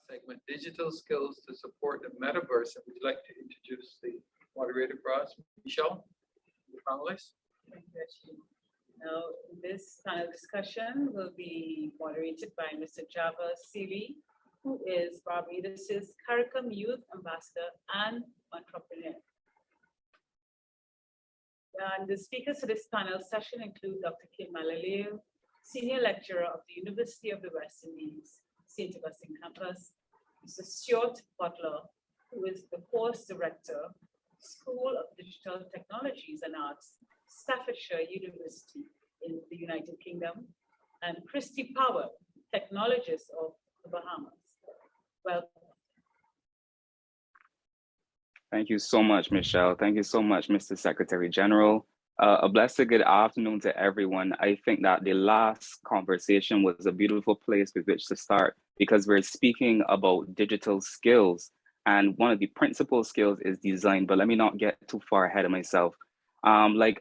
segment, digital skills to support the metaverse. And we'd like to introduce the moderator for us, Michelle, the panelists. Thank you, Ashley. Now, this panel discussion will be moderated by Mr. Java Seeley, who is Barbados' CARICOM Youth Ambassador and entrepreneur. And the speakers for this panel session include Dr. Kim Mallalieu, Senior Lecturer of the University of the West Indies, St. Augustine Campus, Mr. Stuart Butler, who is the Course Director, School of Digital Technologies and Arts, Staffordshire University in the United Kingdom, and Kristie Powell, Technologist of the Bahamas. Welcome. Thank you so much, Michelle. Thank you so much, Mr. Secretary General. A blessed good afternoon to everyone. I think that the last conversation was a beautiful place with which to start because we're speaking about digital skills. And one of the principal skills is design, but let me not get too far ahead of myself. Like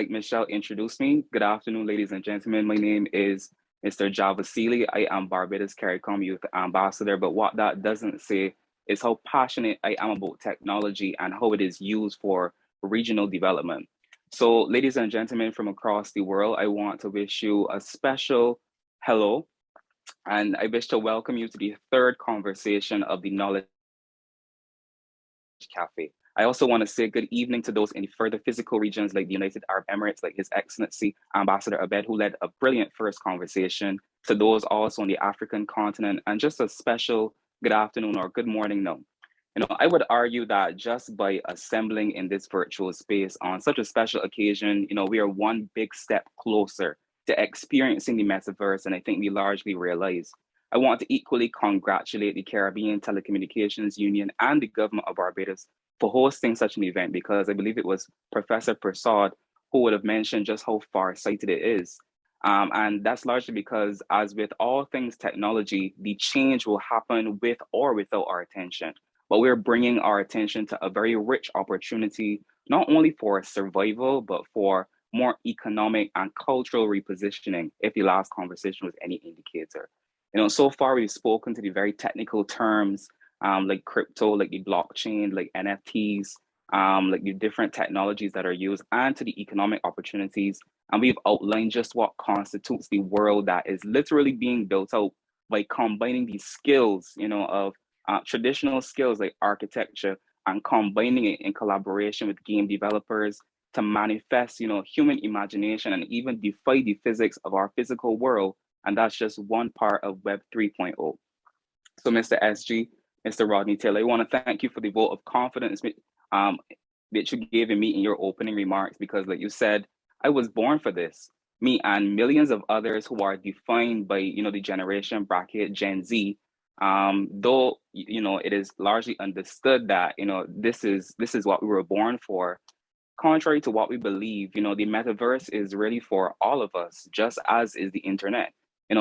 Michelle introduced me. Good afternoon, ladies and gentlemen. My name is Mr. Java Seeley. I am Barbados CARICOM Youth Ambassador, but what that doesn't say is how passionate I am about technology and how it is used for regional development. So ladies and gentlemen from across the world, I want to wish you a special hello. And I wish to welcome you to the third conversation of the Knowledge Cafe. I also want to say good evening to those in the further physical regions like the United Arab Emirates, like His Excellency Ambassador Abed, who led a brilliant first conversation, to those also on the African continent, and just a special good afternoon or good morning now. I would argue that just by assembling in this virtual space on such a special occasion, we are one big step closer to experiencing the metaverse, and I think we largely realize. I want to equally congratulate the Caribbean Telecommunications Union and the government of Barbados for hosting such an event, because I believe it was Professor Prasad who would have mentioned just how far-sighted it is. And that's largely because, as with all things technology, the change will happen with or without our attention. But we're bringing our attention to a very rich opportunity, not only for survival, but for more economic and cultural repositioning, if the last conversation was any indicator. So far we've spoken to the very technical terms, like crypto, like the blockchain, like NFTs, like the different technologies that are used, and to the economic opportunities. And we've outlined just what constitutes the world that is literally being built out by combining these skills, of traditional skills like architecture, and combining it in collaboration with game developers to manifest, human imagination and even defy the physics of our physical world. And that's just one part of Web 3.0. So Mr. SG, Mr. Rodney Taylor, I want to thank you for the vote of confidence that you gave in me in your opening remarks, because like you said, I was born for this. Me and millions of others who are defined by, the generation bracket Gen Z, though, it is largely understood that, this is what we were born for. Contrary to what we believe, the metaverse is really for all of us, just as is the internet.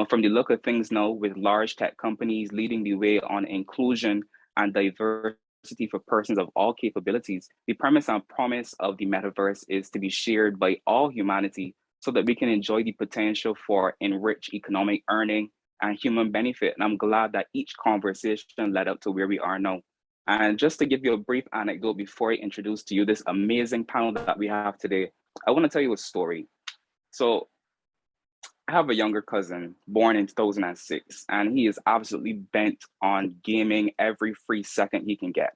From the look of things now, with large tech companies leading the way on inclusion and diversity for persons of all capabilities, the premise and promise of the metaverse is to be shared by all humanity so that we can enjoy the potential for enriched economic earning and human benefit. And I'm glad that each conversation led up to where we are now. And just to give you a brief anecdote before I introduce to you this amazing panel that we have today, I want to tell you a story. So I have a younger cousin born in 2006, and he is absolutely bent on gaming every free second he can get.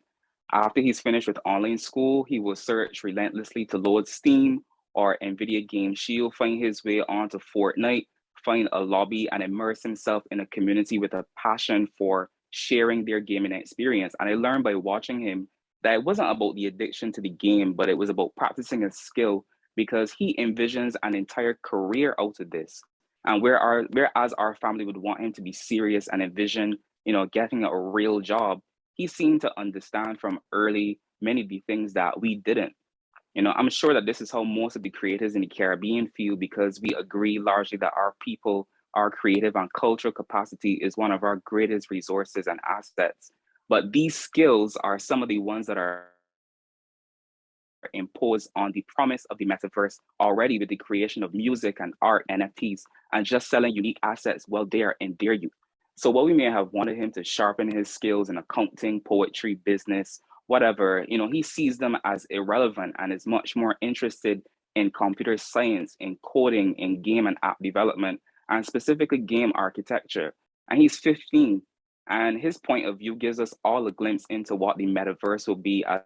After he's finished with online school, he will search relentlessly to load Steam or NVIDIA Game Shield, find his way onto Fortnite, find a lobby, and immerse himself in a community with a passion for sharing their gaming experience. And I learned by watching him that it wasn't about the addiction to the game, but it was about practicing a skill, because he envisions an entire career out of this. And whereas our family would want him to be serious and envision, getting a real job, he seemed to understand from early many of the things that we didn't. I'm sure that this is how most of the creators in the Caribbean feel, because we agree largely that our people, our creative and cultural capacity is one of our greatest resources and assets. But these skills are some of the ones that are imposed on the promise of the metaverse already, with the creation of music and art, NFTs, and just selling unique assets while they are in their youth. So while we may have wanted him to sharpen his skills in accounting, poetry, business, whatever, he sees them as irrelevant and is much more interested in computer science, in coding, in game and app development, and specifically game architecture. And he's 15. And his point of view gives us all a glimpse into what the metaverse will be as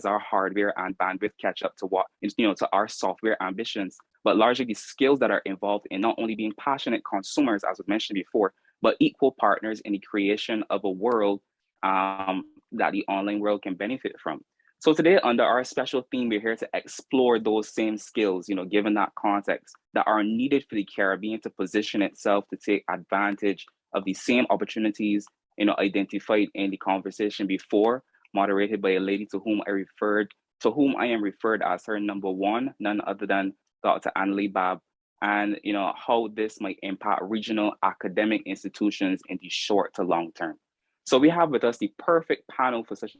our hardware and bandwidth catch up to what is, to our software ambitions, but largely the skills that are involved in not only being passionate consumers, as was mentioned before, but equal partners in the creation of a world that the online world can benefit from. So today, under our special theme, we're here to explore those same skills, given that context, that are needed for the Caribbean to position itself to take advantage of the same opportunities, identified in the conversation before, moderated by a lady to whom I am referred as her number one, none other than Dr. Annalie Babb, and how this might impact regional academic institutions in the short to long term. So we have with us the perfect panel for such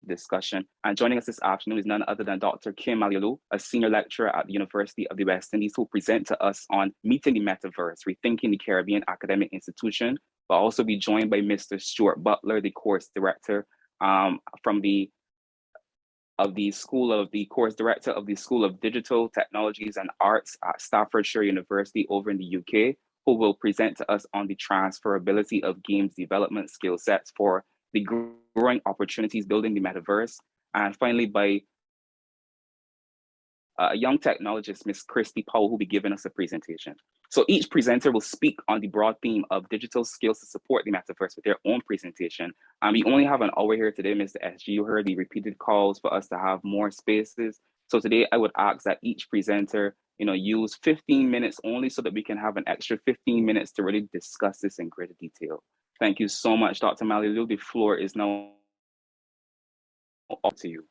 discussion, and joining us this afternoon is none other than Dr. Kim Mallalieu, a senior lecturer at the University of the West Indies, who will present to us on Meeting the Metaverse, Rethinking the Caribbean Academic Institution. We'll also be joined by Mr. Stuart Butler, the course director from the School of Digital Technologies and Arts at Staffordshire University over in the UK, who will present to us on the transferability of games development skill sets for the growing opportunities building the metaverse. And finally, by a young technologist, Ms. Kristie Powell, who will be giving us a presentation. So each presenter will speak on the broad theme of digital skills to support the metaverse with their own presentation. And we only have an hour here today, Mr. SG. You heard the repeated calls for us to have more spaces. So today I would ask that each presenter, use 15 minutes only so that we can have an extra 15 minutes to really discuss this in greater detail. Thank you so much, Dr. Mallalieu. The floor is now up to you.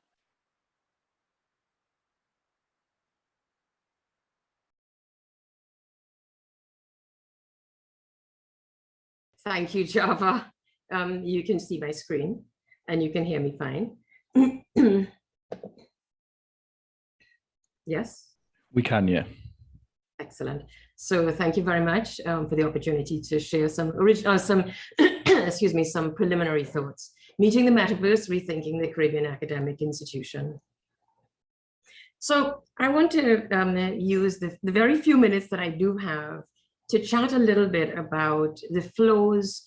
Thank you, Java. You can see my screen and you can hear me fine. Yes? We can, yeah. Excellent. So thank you very much for the opportunity to share some some preliminary thoughts. Meeting the Metaverse, Rethinking the Caribbean Academic Institution. So I want to use the very few minutes that I do have to chat a little bit about the flows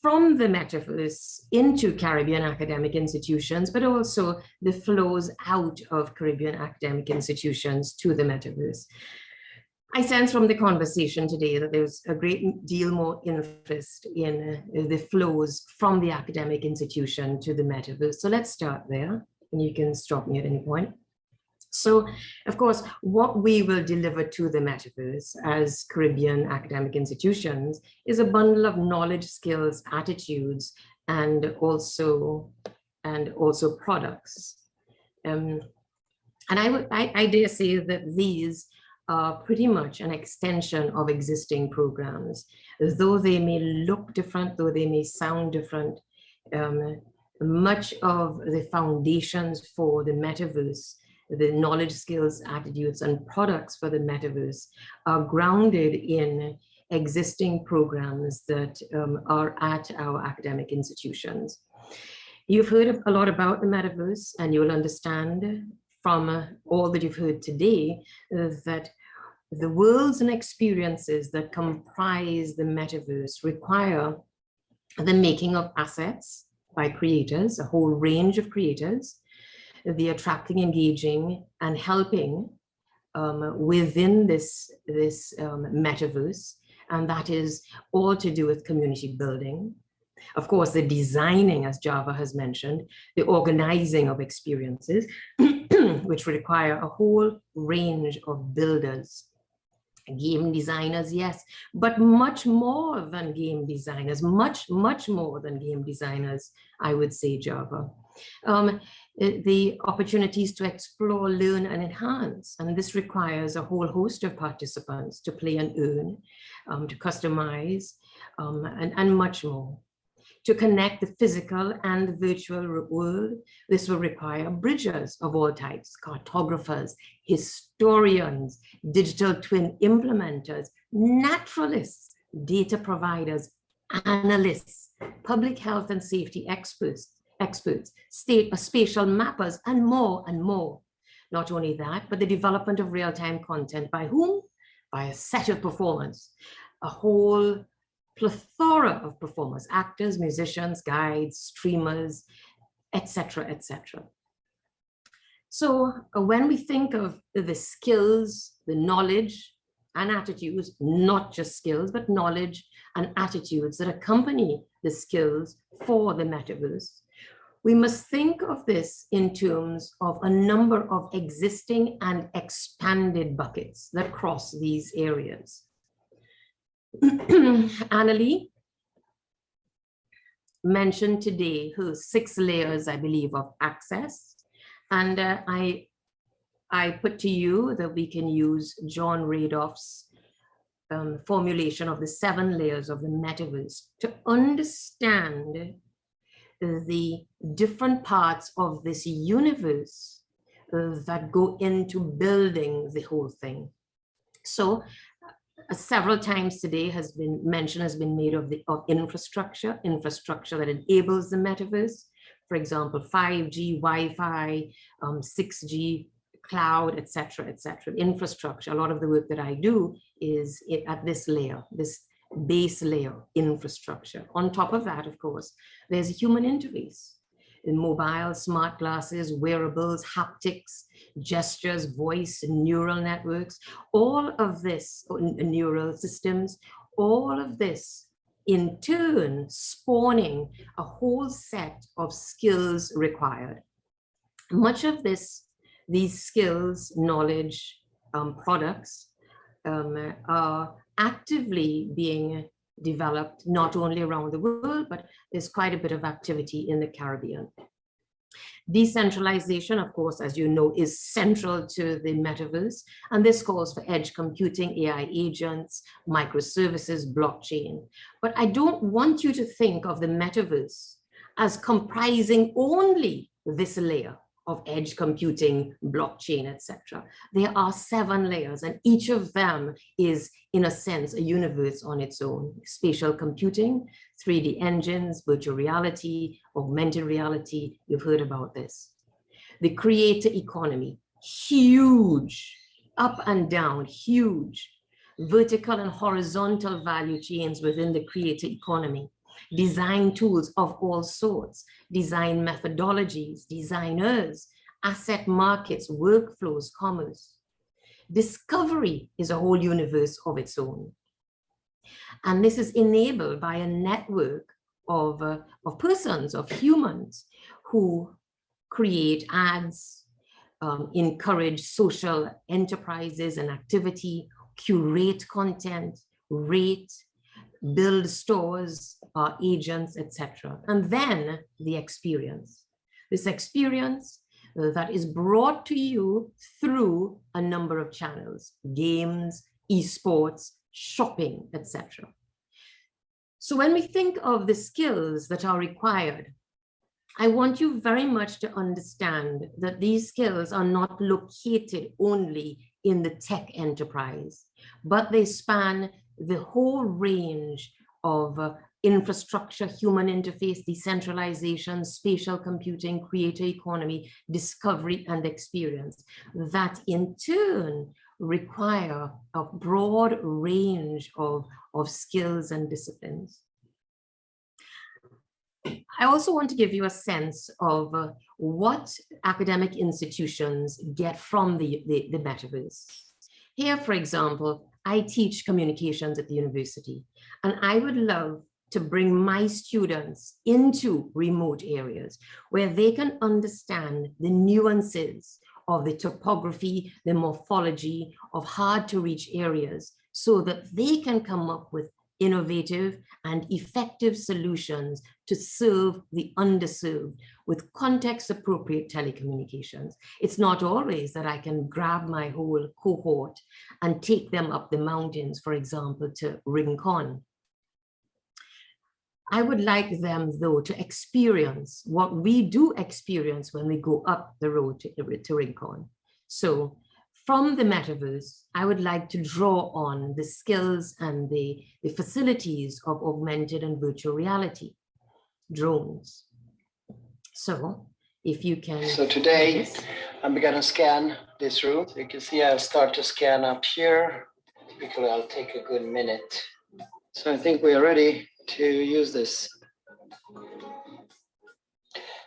from the metaverse into Caribbean academic institutions, but also the flows out of Caribbean academic institutions to the metaverse. I sense from the conversation today that there's a great deal more interest in the flows from the academic institution to the metaverse. So let's start there, and you can stop me at any point. So, of course, what we will deliver to the metaverse as Caribbean academic institutions is a bundle of knowledge, skills, attitudes, and also products. And I dare say that these are pretty much an extension of existing programs. Though they may look different, though they may sound different, much of the foundations for the metaverse, the knowledge, skills, attitudes, and products for the metaverse are grounded in existing programs that are at our academic institutions. You've heard a lot about the metaverse, and you'll understand from all that you've heard today that the worlds and experiences that comprise the metaverse require the making of assets by creators, a whole range of creators, the attracting, engaging, and helping within this metaverse, and that is all to do with community building. Of course, the designing, as Java has mentioned, the organizing of experiences, which require a whole range of builders. Game designers, yes, but much more than game designers, much more than game designers, I would say, Java. The opportunities to explore, learn, and enhance, and this requires a whole host of participants to play and earn, to customize, and much more. To connect the physical and the virtual world, this will require bridgers of all types, cartographers, historians, digital twin implementers, naturalists, data providers, analysts, public health and safety experts, spatial mappers, and more and more. Not only that, but the development of real-time content by whom? By a set of performers, a whole plethora of performers, actors, musicians, guides, streamers, etc., etc. So when we think of the skills, the knowledge and attitudes, not just skills, but knowledge and attitudes that accompany the skills for the metaverse, we must think of this in terms of a number of existing and expanded buckets that cross these areas. Annalie mentioned today her 6 layers, I believe, of access. And I put to you that we can use John Radoff's formulation of the 7 layers of the metaverse to understand the different parts of this universe that go into building the whole thing. So several times today has been made of infrastructure that enables the metaverse. For example, 5G, Wi-Fi, 6G, cloud, etc., etc. Infrastructure. A lot of the work that I do is at this layer, this base layer, infrastructure. On top of that, of course, there's a human interface in mobile, smart glasses, wearables, haptics, gestures, voice, neural networks, all of this, neural systems, all of this in turn spawning a whole set of skills required. Much of these skills, knowledge, products are actively being developed not only around the world, but there's quite a bit of activity in the Caribbean. Decentralization, of course, as you know, is central to the metaverse, and this calls for edge computing, AI agents, microservices, blockchain. But I don't want you to think of the metaverse as comprising only this layer of edge computing, blockchain, etc. There are 7 layers, and each of them is, in a sense, a universe on its own. Spatial computing, 3D engines, virtual reality, augmented reality, you've heard about this. The creator economy, huge, up and down, huge. Vertical and horizontal value chains within the creator economy. Design tools of all sorts, design methodologies, designers, asset markets, workflows, commerce. Discovery is a whole universe of its own. And this is enabled by a network of persons, of humans who create ads, encourage social enterprises and activity, curate content, rate, build stores, agents, etc. And then the experience. This experience that is brought to you through a number of channels, games, esports, shopping, etc. So when we think of the skills that are required, I want you very much to understand that these skills are not located only in the tech enterprise, but they span the whole range of infrastructure, human interface, decentralization, spatial computing, creator economy, discovery, and experience that in turn require a broad range of skills and disciplines. I also want to give you a sense of what academic institutions get from the metaverse. Here, for example, I teach communications at the university, and I would love to bring my students into remote areas where they can understand the nuances of the topography, the morphology of hard to reach areas so that they can come up with innovative and effective solutions to serve the underserved with context-appropriate telecommunications. It's not always that I can grab my whole cohort and take them up the mountains, for example, to Rincon. I would like them, though, to experience what we do experience when we go up the road to Rincon. So from the metaverse, I would like to draw on the skills and the facilities of augmented and virtual reality, drones. So if you can. So today I'm going to scan this room. So you can see I'll start to scan up here. Typically I'll take a good minute. So I think we are ready to use this.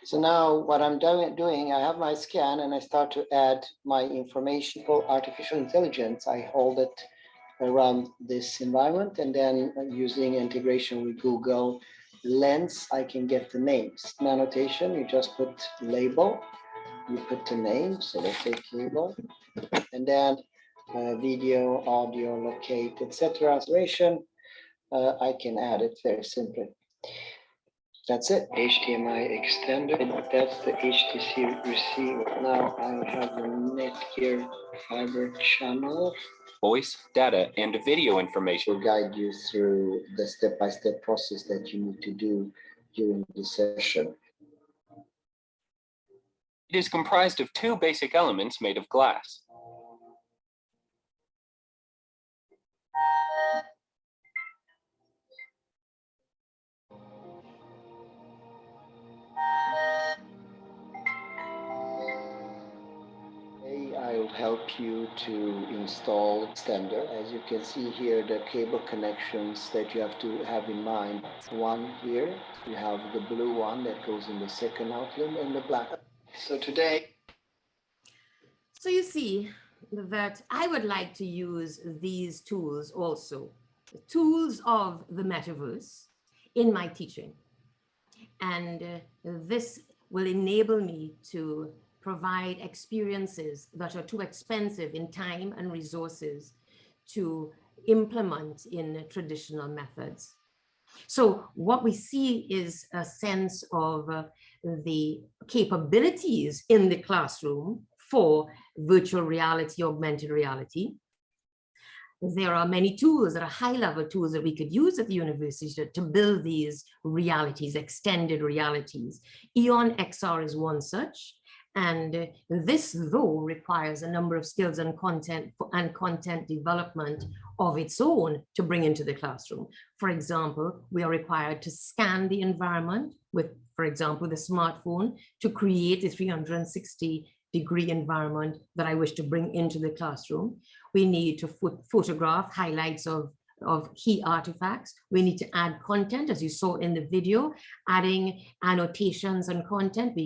So now what I'm doing, I have my scan and I start to add my information for artificial intelligence. I hold it around this environment, and then using integration with Google Lens, I can get the names. In annotation, you just put label, you put the name, so let's say label, and then video, audio, locate, etc. Acceleration. I can add it very simply. That's it. HDMI extender. That's the HTC receiver. Now I have the Netgear fiber channel. Voice, data, and video information. Will guide you through the step-by-step process that you need to do during the session. It is comprised of two basic elements made of glass. I'll help you to install extender. As you can see here, the cable connections that you have to have in mind. One here, you have the blue one that goes in the second outlet and the black. So today. So you see that I would like to use these tools also, the tools of the metaverse in my teaching. And this will enable me to provide experiences that are too expensive in time and resources to implement in traditional methods. So what we see is a sense of the capabilities in the classroom for virtual reality, augmented reality. There are many tools that are high-level tools that we could use at the university to build these realities, extended realities. Eon XR is one such. And this, though, requires a number of skills and content development of its own to bring into the classroom. For example, we are required to scan the environment with, for example, the smartphone to create a 360-degree environment that I wish to bring into the classroom. We need to photograph highlights of key artifacts. We need to add content, as you saw in the video, adding annotations and content.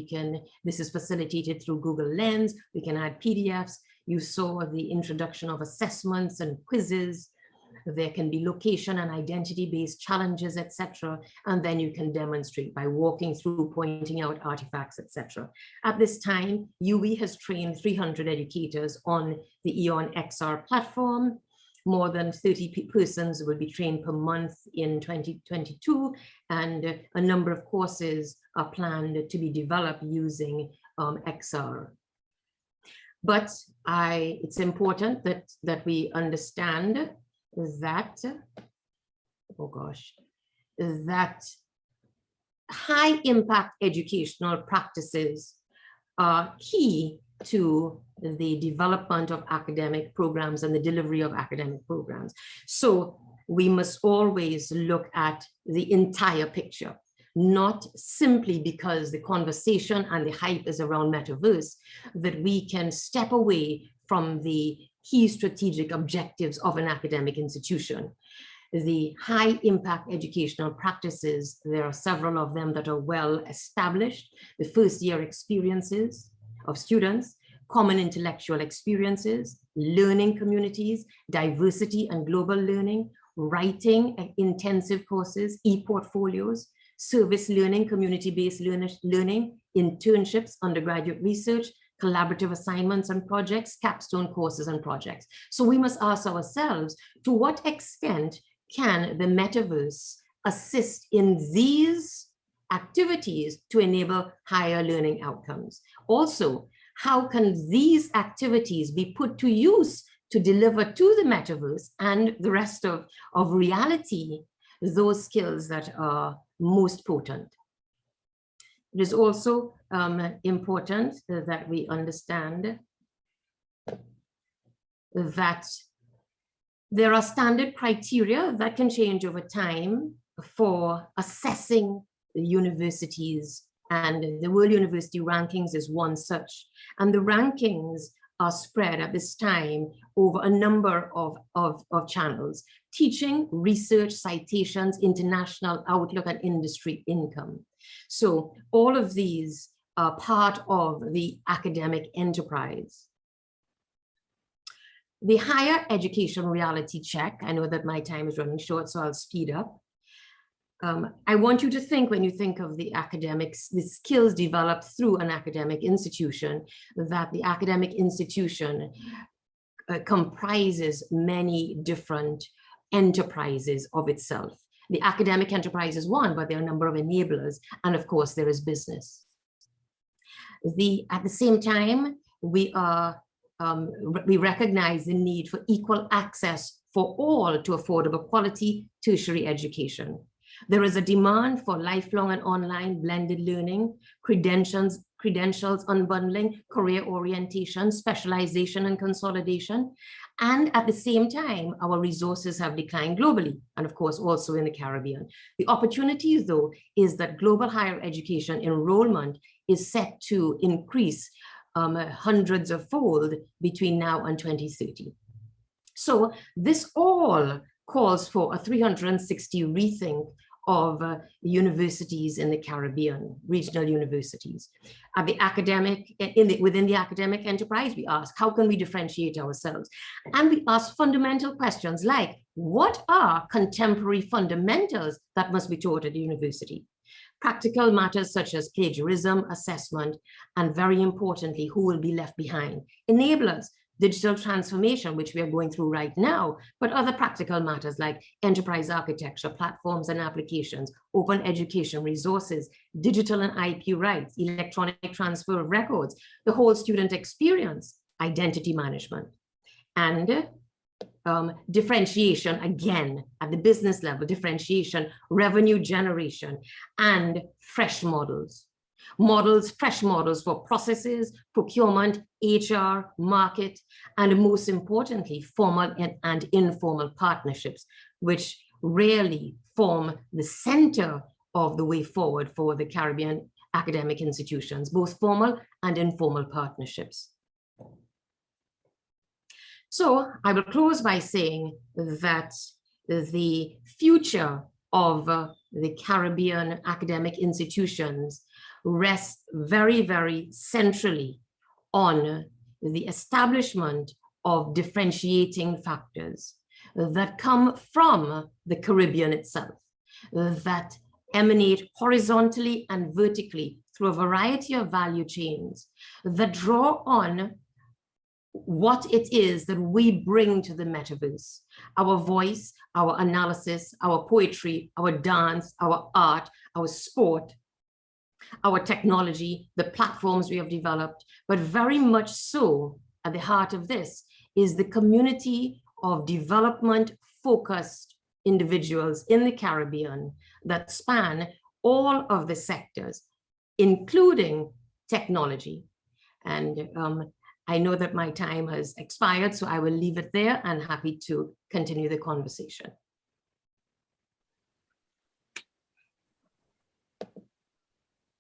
This is facilitated through Google Lens. We can add PDFs. You saw the introduction of assessments and quizzes. There can be location and identity-based challenges, etc. And then you can demonstrate by walking through, pointing out artifacts, etc. At this time, UE has trained 300 educators on the Eon XR platform. More than 30 persons will be trained per month in 2022, and a number of courses are planned to be developed using XR. But it's important that we understand that, that high impact educational practices are key to the development of academic programs and the delivery of academic programs. So we must always look at the entire picture, not simply because the conversation and the hype is around metaverse, that we can step away from the key strategic objectives of an academic institution. The high impact educational practices, there are several of them that are well established. The first year experiences of students, common intellectual experiences, learning communities, diversity and global learning, writing intensive courses, e-portfolios, service learning, community-based learning, internships, undergraduate research, collaborative assignments and projects, capstone courses and projects. So we must ask ourselves, to what extent can the metaverse assist in these activities to enable higher learning outcomes? Also, how can these activities be put to use to deliver to the metaverse and the rest of reality those skills that are most potent. It is also important that we understand that there are standard criteria that can change over time for assessing the universities, and the World University Rankings is one such. And the rankings are spread at this time over a number of channels: teaching, research, citations, international outlook, and industry income. So all of these are part of the academic enterprise. The higher education reality check, I know that my time is running short, so I'll speed up. I want you to think, when you think of the academics, the skills developed through an academic institution, that the academic institution comprises many different enterprises of itself. The academic enterprise is one, but there are a number of enablers, and of course there is business. At the same time, we recognize the need for equal access for all to affordable quality tertiary education. There is a demand for lifelong and online blended learning, credentials unbundling, career orientation, specialization and consolidation. And at the same time, our resources have declined globally, and of course also in the Caribbean. The opportunity, though, is that global higher education enrollment is set to increase hundreds of fold between now and 2030. So this all calls for a 360 rethink of universities in the Caribbean, regional universities. At the academic, within the academic enterprise, we ask, how can we differentiate ourselves? And we ask fundamental questions like, what are contemporary fundamentals that must be taught at the university? Practical matters such as plagiarism, assessment, and very importantly, who will be left behind? Enablers, digital transformation, which we are going through right now, but other practical matters like enterprise architecture, platforms and applications, open education resources, digital and IP rights, electronic transfer of records, the whole student experience, identity management, and differentiation, again, at the business level, differentiation, revenue generation, and fresh models. Fresh models for processes, procurement, HR, market, and most importantly, formal and informal partnerships, which really form the center of the way forward for the Caribbean academic institutions, both formal and informal partnerships. So I will close by saying that the future of the Caribbean academic institutions rests very, very centrally on the establishment of differentiating factors that come from the Caribbean itself, that emanate horizontally and vertically through a variety of value chains, that draw on what it is that we bring to the metaverse: our voice, our analysis, our poetry, our dance, our art, our sport, our technology, the platforms we have developed, but very much so at the heart of this is the community of development-focused individuals in the Caribbean that span all of the sectors, including technology. And I know that my time has expired, so I will leave it there and happy to continue the conversation.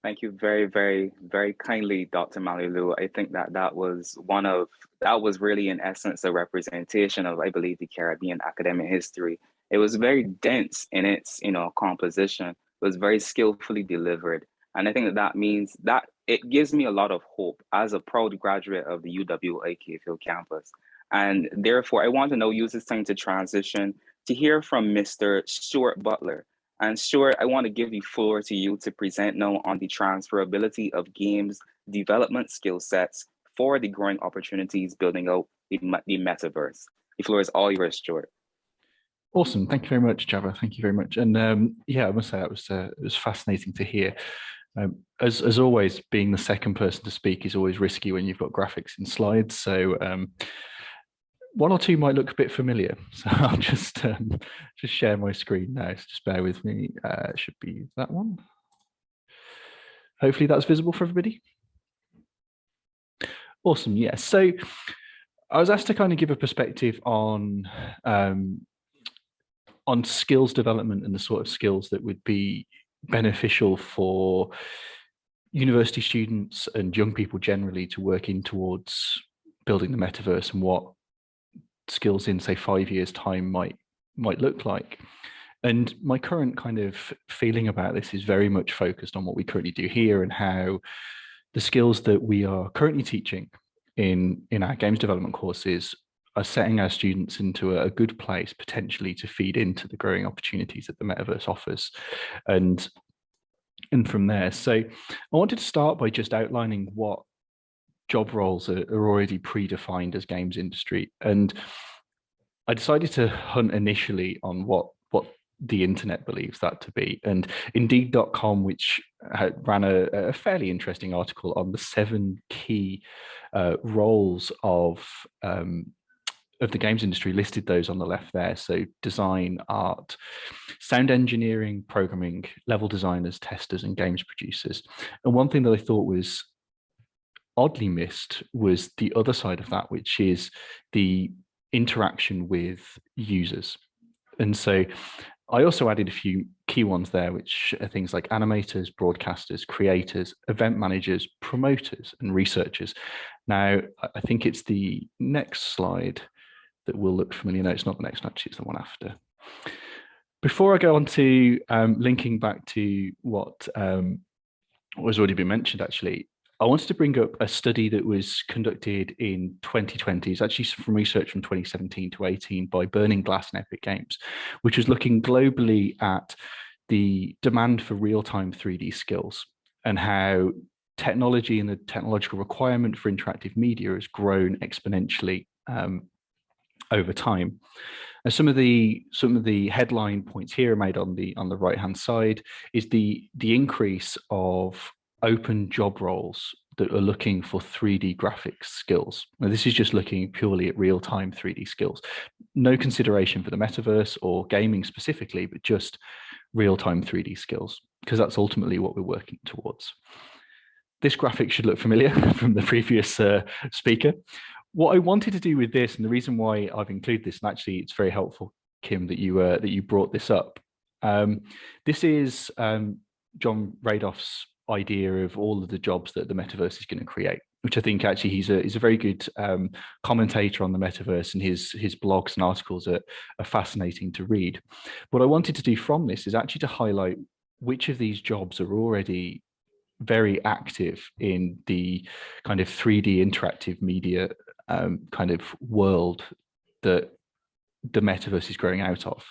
Thank you very, very, very kindly, Dr. Mallalieu. I think that was really in essence a representation of, I believe, the Caribbean academic history. It was very dense in its, composition. It was very skillfully delivered. And I think that means that it gives me a lot of hope as a proud graduate of the UW-IKFIL campus. And therefore, I want to use this time to transition to hear from Mr. Stuart Butler. And Stuart, I want to give the floor to you to present now on the transferability of games development skill sets for the growing opportunities building out the metaverse. The floor is all yours, Stuart. Awesome. Thank you very much, Java. Thank you very much. And yeah, I must say it was fascinating to hear. As always, being the second person to speak is always risky when you've got graphics and slides. So one or two might look a bit familiar, so I'll just share my screen now. So just bear with me. It should be that one. Hopefully that's visible for everybody. Awesome. Yeah. So I was asked to kind of give a perspective on skills development and the sort of skills that would be beneficial for university students and young people generally to work in towards building the metaverse, and what skills in, say, 5 years' time might look like. And my current kind of feeling about this is very much focused on what we currently do here and how the skills that we are currently teaching in our games development courses are setting our students into a good place potentially to feed into the growing opportunities that the metaverse offers. And from there, so I wanted to start by just outlining what job roles are already predefined as games industry. And I decided to hunt initially on what the internet believes that to be. And Indeed.com, which ran a fairly interesting article on the 7 key roles of the games industry, listed those on the left there. So design, art, sound engineering, programming, level designers, testers, and games producers. And one thing that I thought was oddly missed was the other side of that, which is the interaction with users. And so I also added a few key ones there, which are things like animators, broadcasters, creators, event managers, promoters, and researchers. Now, I think it's the next slide that will look familiar. No, it's not the next one, actually, it's the one after. Before I go on to linking back to what has already been mentioned, actually, I wanted to bring up a study that was conducted in 2020. It's actually from research from 2017 to 18 by Burning Glass and Epic Games, which was looking globally at the demand for real-time 3D skills and how technology and the technological requirement for interactive media has grown exponentially over time. And some of the headline points here are made on the right-hand side is the increase of open job roles that are looking for 3D graphics skills. Now, this is just looking purely at real-time 3D skills. No consideration for the metaverse or gaming specifically, but just real-time 3D skills, because that's ultimately what we're working towards. This graphic should look familiar from the previous speaker. What I wanted to do with this, and the reason why I've included this, and actually it's very helpful, Kim, that you brought this up. This is John Radoff's idea of all of the jobs that the metaverse is going to create, which I think actually he's a very good commentator on the metaverse, and his blogs and articles are fascinating to read. What I wanted to do from this is actually to highlight which of these jobs are already very active in the kind of 3D interactive media kind of world that the metaverse is growing out of.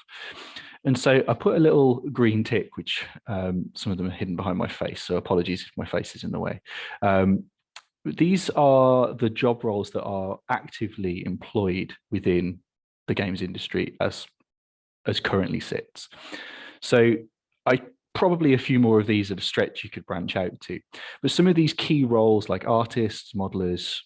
And so I put a little green tick, which some of them are hidden behind my face, so apologies if my face is in the way. These are the job roles that are actively employed within the games industry as currently sits. So probably a few more of these at a stretch you could branch out to, but some of these key roles like artists, modelers,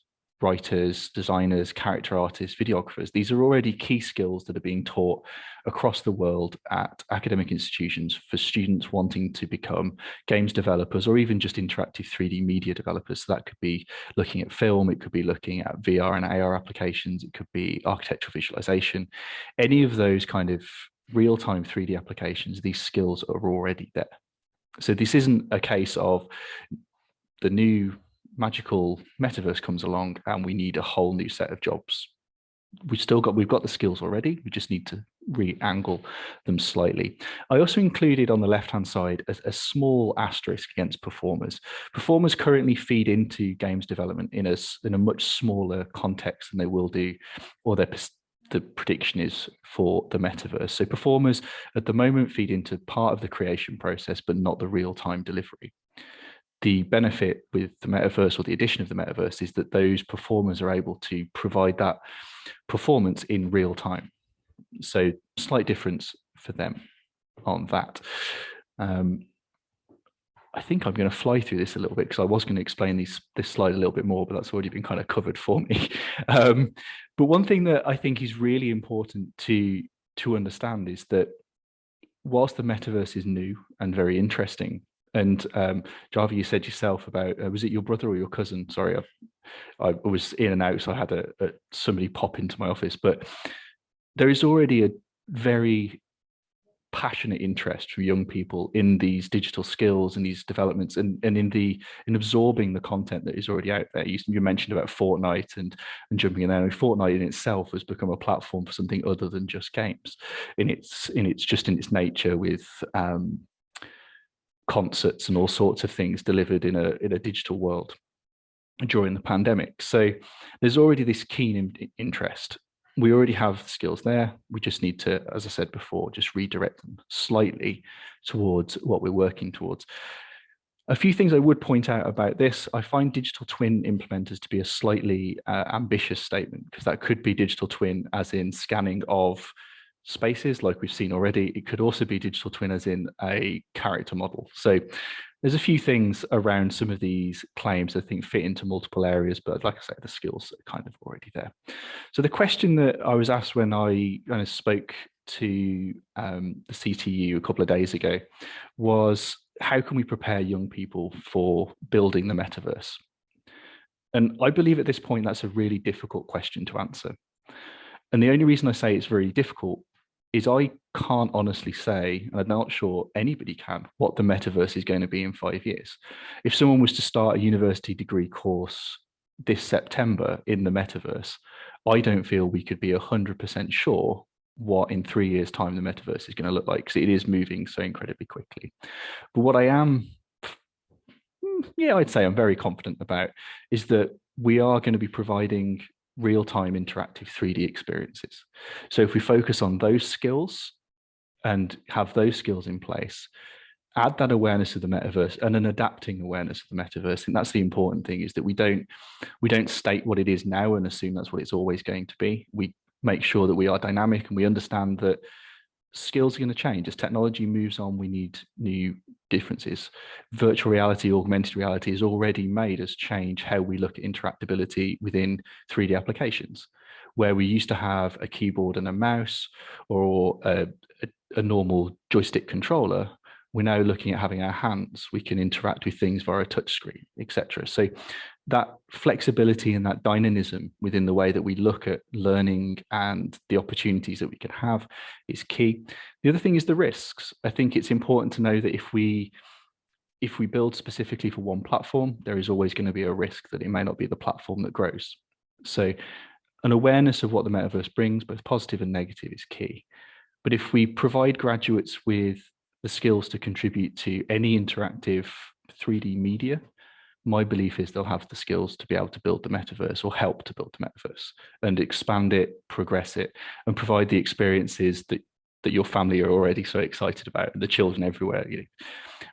writers, designers, character artists, videographers, these are already key skills that are being taught across the world at academic institutions for students wanting to become games developers or even just interactive 3D media developers. So that could be looking at film, it could be looking at VR and AR applications, it could be architectural visualization, any of those kind of real-time 3D applications, these skills are already there. So this isn't a case of the new magical metaverse comes along and we need a whole new set of jobs. We've got the skills already, we just need to re-angle them slightly. I also included on the left-hand side a small asterisk against performers. Performers currently feed into games development in a much smaller context than they will do, or the prediction is for the metaverse. So performers at the moment feed into part of the creation process, but not the real-time delivery. The benefit with the metaverse, or the addition of the metaverse, is that those performers are able to provide that performance in real time. So slight difference for them on that. I think I'm going to fly through this a little bit because I was going to explain this slide a little bit more, but that's already been kind of covered for me. But one thing that I think is really important to understand is that whilst the metaverse is new and very interesting, and Java, you said yourself about, was it your brother or your cousin? Sorry, I was in and out, so I had somebody pop into my office, but there is already a very passionate interest from young people in these digital skills and these developments and in absorbing the content that is already out there. You mentioned about Fortnite and jumping in there. And Fortnite in itself has become a platform for something other than just games in its nature, with concerts and all sorts of things delivered in a digital world during the pandemic. So there's already this keen interest. We already have the skills there. We just need to, as I said before, just redirect them slightly towards what we're working towards. A few things I would point out about this: I find digital twin implementers to be a slightly ambitious statement, because that could be digital twin as in scanning of spaces like we've seen already. It could also be digital twin as in a character model. So there's a few things around some of these claims I think fit into multiple areas, but like I say, the skills are kind of already there. So the question that I was asked when I kind of spoke to the CTU a couple of days ago was, how can we prepare young people for building the metaverse? And I believe at this point that's a really difficult question to answer. And the only reason I say it's very difficult is I can't honestly say, and I'm not sure anybody can, what the metaverse is going to be in 5 years. If someone was to start a university degree course this September in the metaverse, I don't feel we could be 100% sure what in 3 years' time the metaverse is going to look like, because it is moving so incredibly quickly. But what I am, I'd say I'm very confident about, is that we are going to be providing real-time interactive 3D experiences. So if we focus on those skills and have those skills in place, add that awareness of the metaverse and an adapting awareness of the metaverse, and that's the important thing, is that we don't state what it is now and assume that's what it's always going to be. We make sure that we are dynamic and we understand that skills are going to change. As technology moves on, we need new differences. Virtual reality, augmented reality has already made us change how we look at interactability within 3D applications. Where we used to have a keyboard and a mouse or a normal joystick controller, we're now looking at having our hands. We can interact with things via a touchscreen, etc. So that flexibility and that dynamism within the way that we look at learning and the opportunities that we can have is key. The other thing is the risks. I think it's important to know that if we build specifically for one platform, there is always going to be a risk that it may not be the platform that grows. So an awareness of what the metaverse brings, both positive and negative, is key. But if we provide graduates with the skills to contribute to any interactive 3D media, my belief is they'll have the skills to be able to build the metaverse, or help to build the metaverse and expand it, progress it, and provide the experiences that your family are already so excited about, and the children everywhere.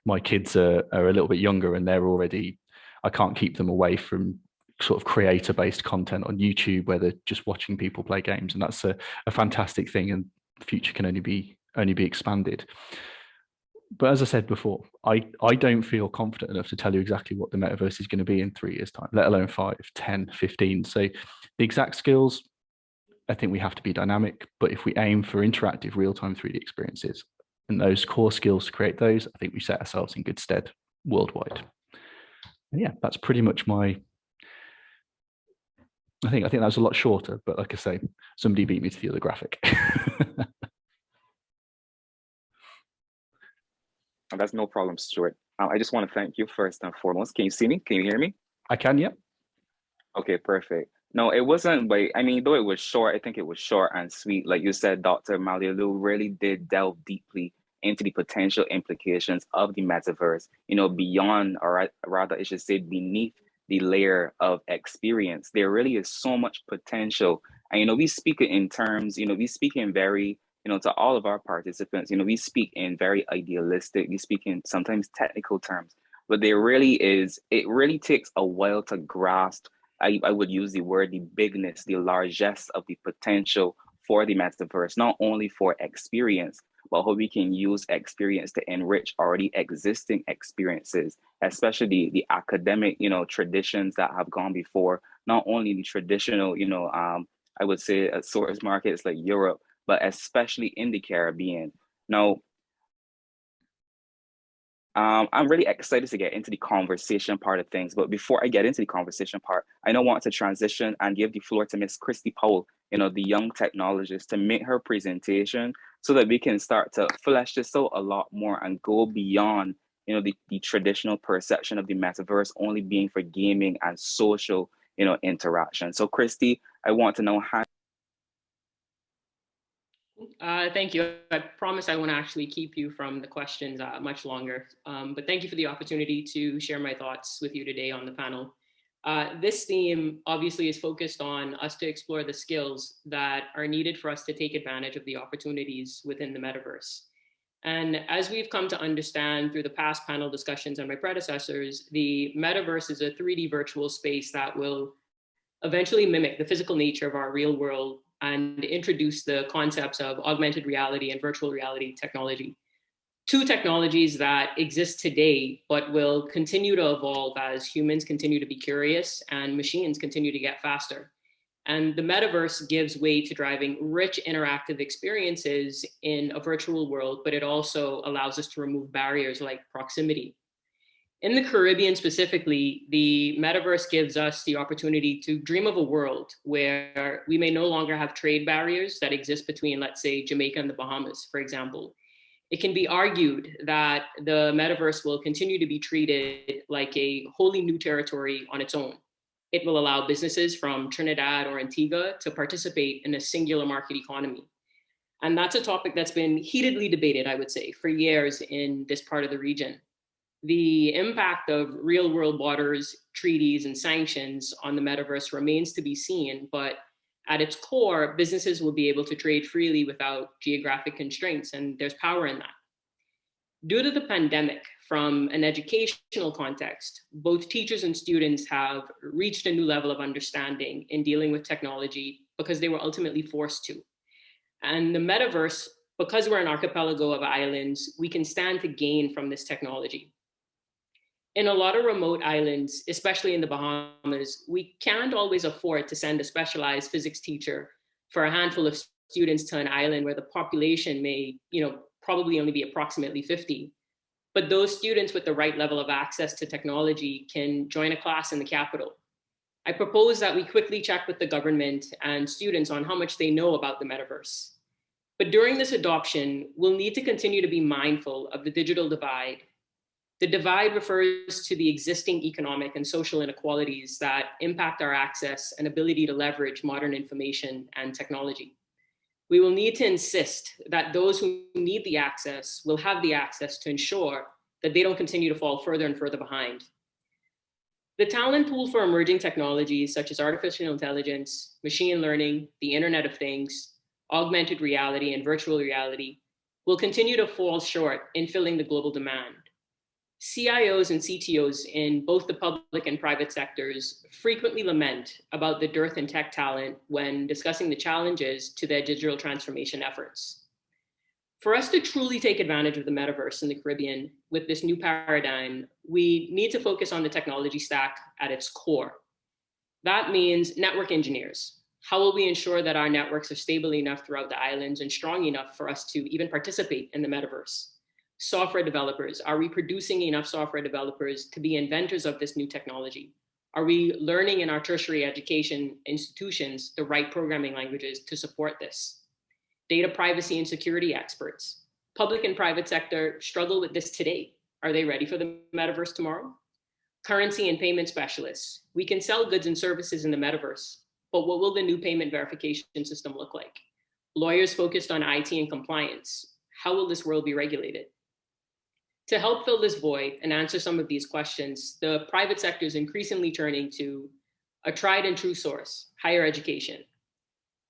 My kids are a little bit younger, and they're already, I can't keep them away from sort of creator-based content on YouTube where they're just watching people play games, and that's a fantastic thing, and the future can only be expanded. But as I said before, I don't feel confident enough to tell you exactly what the metaverse is going to be in 3 years' time, let alone 5, 10, 15. So the exact skills, I think we have to be dynamic. But if we aim for interactive real-time 3D experiences and those core skills to create those, I think we set ourselves in good stead worldwide. And yeah, that's pretty much my... I think that was a lot shorter, but like I say, somebody beat me to the other graphic. That's no problem, Stuart. I just want to thank you first and foremost. Can you see me? Can you hear me? I can, yeah. Okay, perfect. No, it wasn't, but I mean, though it was short, I think it was short and sweet. Like you said, Dr. Mallalieu really did delve deeply into the potential implications of the metaverse, beyond, or rather, I should say, beneath the layer of experience. There really is so much potential. And, we speak it in terms, we speak in very, to all of our participants, we speak in very idealistic, we speak in sometimes technical terms, but it really takes a while to grasp, I would use the word, the bigness, the largesse of the potential for the metaverse, not only for experience, but how we can use experience to enrich already existing experiences, especially the academic, traditions that have gone before, not only the traditional, I would say source markets like Europe, but especially in the Caribbean. Now, I'm really excited to get into the conversation part of things, but before I get into the conversation part, I now want to transition and give the floor to Miss Kristie Powell, the young technologist, to make her presentation so that we can start to flesh this out a lot more and go beyond, the traditional perception of the metaverse only being for gaming and social, interaction. So Kristie, I want to know how. Thank you. I promise I won't actually keep you from the questions much longer, but thank you for the opportunity to share my thoughts with you today on the panel. This theme obviously is focused on us to explore the skills that are needed for us to take advantage of the opportunities within the metaverse. And as we've come to understand through the past panel discussions and my predecessors, the metaverse is a 3D virtual space that will eventually mimic the physical nature of our real world and introduce the concepts of augmented reality and virtual reality technology. Two technologies that exist today, but will continue to evolve as humans continue to be curious and machines continue to get faster. And the metaverse gives way to driving rich interactive experiences in a virtual world, but it also allows us to remove barriers like proximity. In the Caribbean specifically, the metaverse gives us the opportunity to dream of a world where we may no longer have trade barriers that exist between, let's say, Jamaica and the Bahamas, for example. It can be argued that the metaverse will continue to be treated like a wholly new territory on its own. It will allow businesses from Trinidad or Antigua to participate in a singular market economy. And that's a topic that's been heatedly debated, I would say, for years in this part of the region. The impact of real world borders, treaties, and sanctions on the metaverse remains to be seen, but at its core, businesses will be able to trade freely without geographic constraints, and there's power in that. Due to the pandemic, from an educational context, both teachers and students have reached a new level of understanding in dealing with technology because they were ultimately forced to. And the metaverse, because we're an archipelago of islands, we can stand to gain from this technology. In a lot of remote islands, especially in the Bahamas, we can't always afford to send a specialized physics teacher for a handful of students to an island where the population may, probably only be approximately 50. But those students with the right level of access to technology can join a class in the capital. I propose that we quickly check with the government and students on how much they know about the metaverse. But during this adoption, we'll need to continue to be mindful of the digital divide. The divide refers to the existing economic and social inequalities that impact our access and ability to leverage modern information and technology. We will need to insist that those who need the access will have the access to ensure that they don't continue to fall further and further behind. The talent pool for emerging technologies such as artificial intelligence, machine learning, the Internet of Things, augmented reality, and virtual reality will continue to fall short in filling the global demand. CIOs and CTOs in both the public and private sectors frequently lament about the dearth in tech talent when discussing the challenges to their digital transformation efforts. For us to truly take advantage of the metaverse in the Caribbean with this new paradigm, we need to focus on the technology stack at its core. That means network engineers. How will we ensure that our networks are stable enough throughout the islands and strong enough for us to even participate in the metaverse? Software developers, are we producing enough software developers to be inventors of this new technology? Are we learning in our tertiary education institutions the right programming languages to support this? Data privacy and security experts. Public and private sector struggle with this today. Are they ready for the metaverse tomorrow? Currency and payment specialists. We can sell goods and services in the metaverse, but what will the new payment verification system look like? Lawyers focused on IT and compliance. How will this world be regulated? To help fill this void and answer some of these questions, the private sector is increasingly turning to a tried and true source, higher education.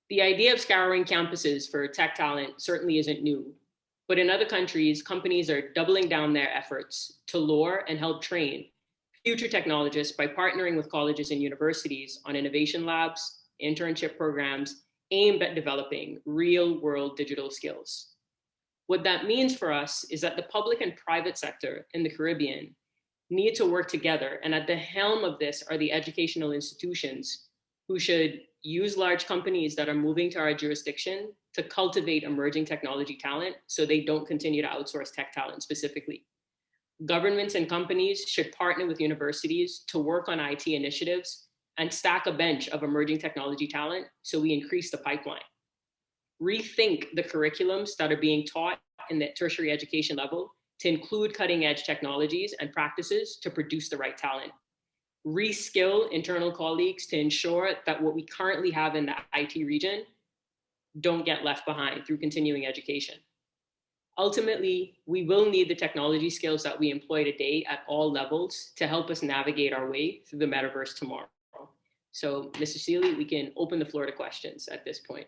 The idea of scouring campuses for tech talent certainly isn't new, but in other countries, companies are doubling down their efforts to lure and help train future technologists by partnering with colleges and universities on innovation labs, internship programs aimed at developing real-world digital skills. What that means for us is that the public and private sector in the Caribbean need to work together. And at the helm of this are the educational institutions who should use large companies that are moving to our jurisdiction to cultivate emerging technology talent so they don't continue to outsource tech talent specifically. Governments and companies should partner with universities to work on IT initiatives and stack a bench of emerging technology talent so we increase the pipeline. Rethink the curriculums that are being taught in the tertiary education level to include cutting edge technologies and practices to produce the right talent. Reskill internal colleagues to ensure that what we currently have in the IT region don't get left behind through continuing education. Ultimately, we will need the technology skills that we employ today at all levels to help us navigate our way through the metaverse tomorrow. So, Mr. Seeley, we can open the floor to questions at this point.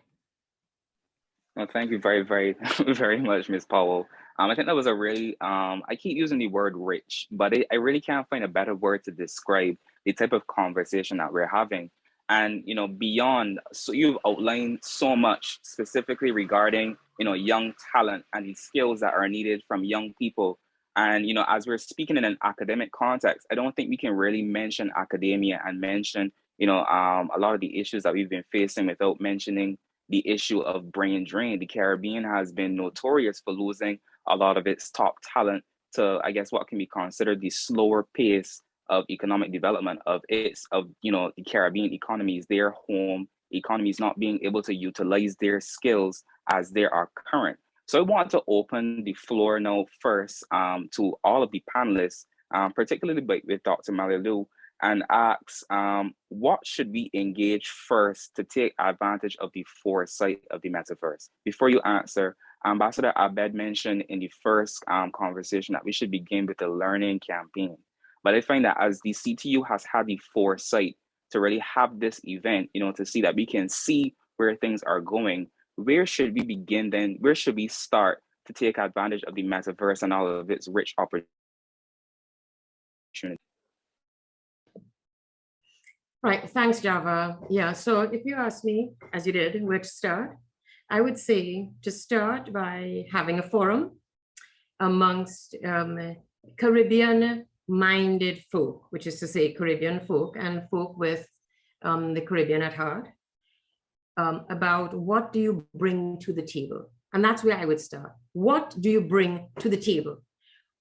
Well, thank you very, very, very much, Ms. Powell. I think that was a really, I keep using the word rich, but I really can't find a better word to describe the type of conversation that we're having. And, you know, beyond, so you've outlined so much specifically regarding, you know, young talent and the skills that are needed from young people. And, you know, as we're speaking in an academic context, I don't think we can really mention academia and mention, you know, a lot of the issues that we've been facing without mentioning the issue of brain drain. The Caribbean has been notorious for losing a lot of its top talent to, I guess, what can be considered the slower pace of economic development of you know, the Caribbean economies, their home economies not being able to utilize their skills as they are current. So I want to open the floor now first to all of the panelists, particularly with Dr. Mallalieu, and asks, what should we engage first to take advantage of the foresight of the metaverse? Before you answer, Ambassador Abed mentioned in the first conversation that we should begin with the learning campaign. But I find that as the CTU has had the foresight to really have this event, you know, to see that we can see where things are going, where should we begin then? Where should we start to take advantage of the metaverse and all of its rich opportunities? Right, thanks, Java. Yeah, so if you ask me, as you did, where to start, I would say to start by having a forum amongst Caribbean-minded folk, which is to say Caribbean folk and folk with the Caribbean at heart, about what do you bring to the table? And that's where I would start. What do you bring to the table?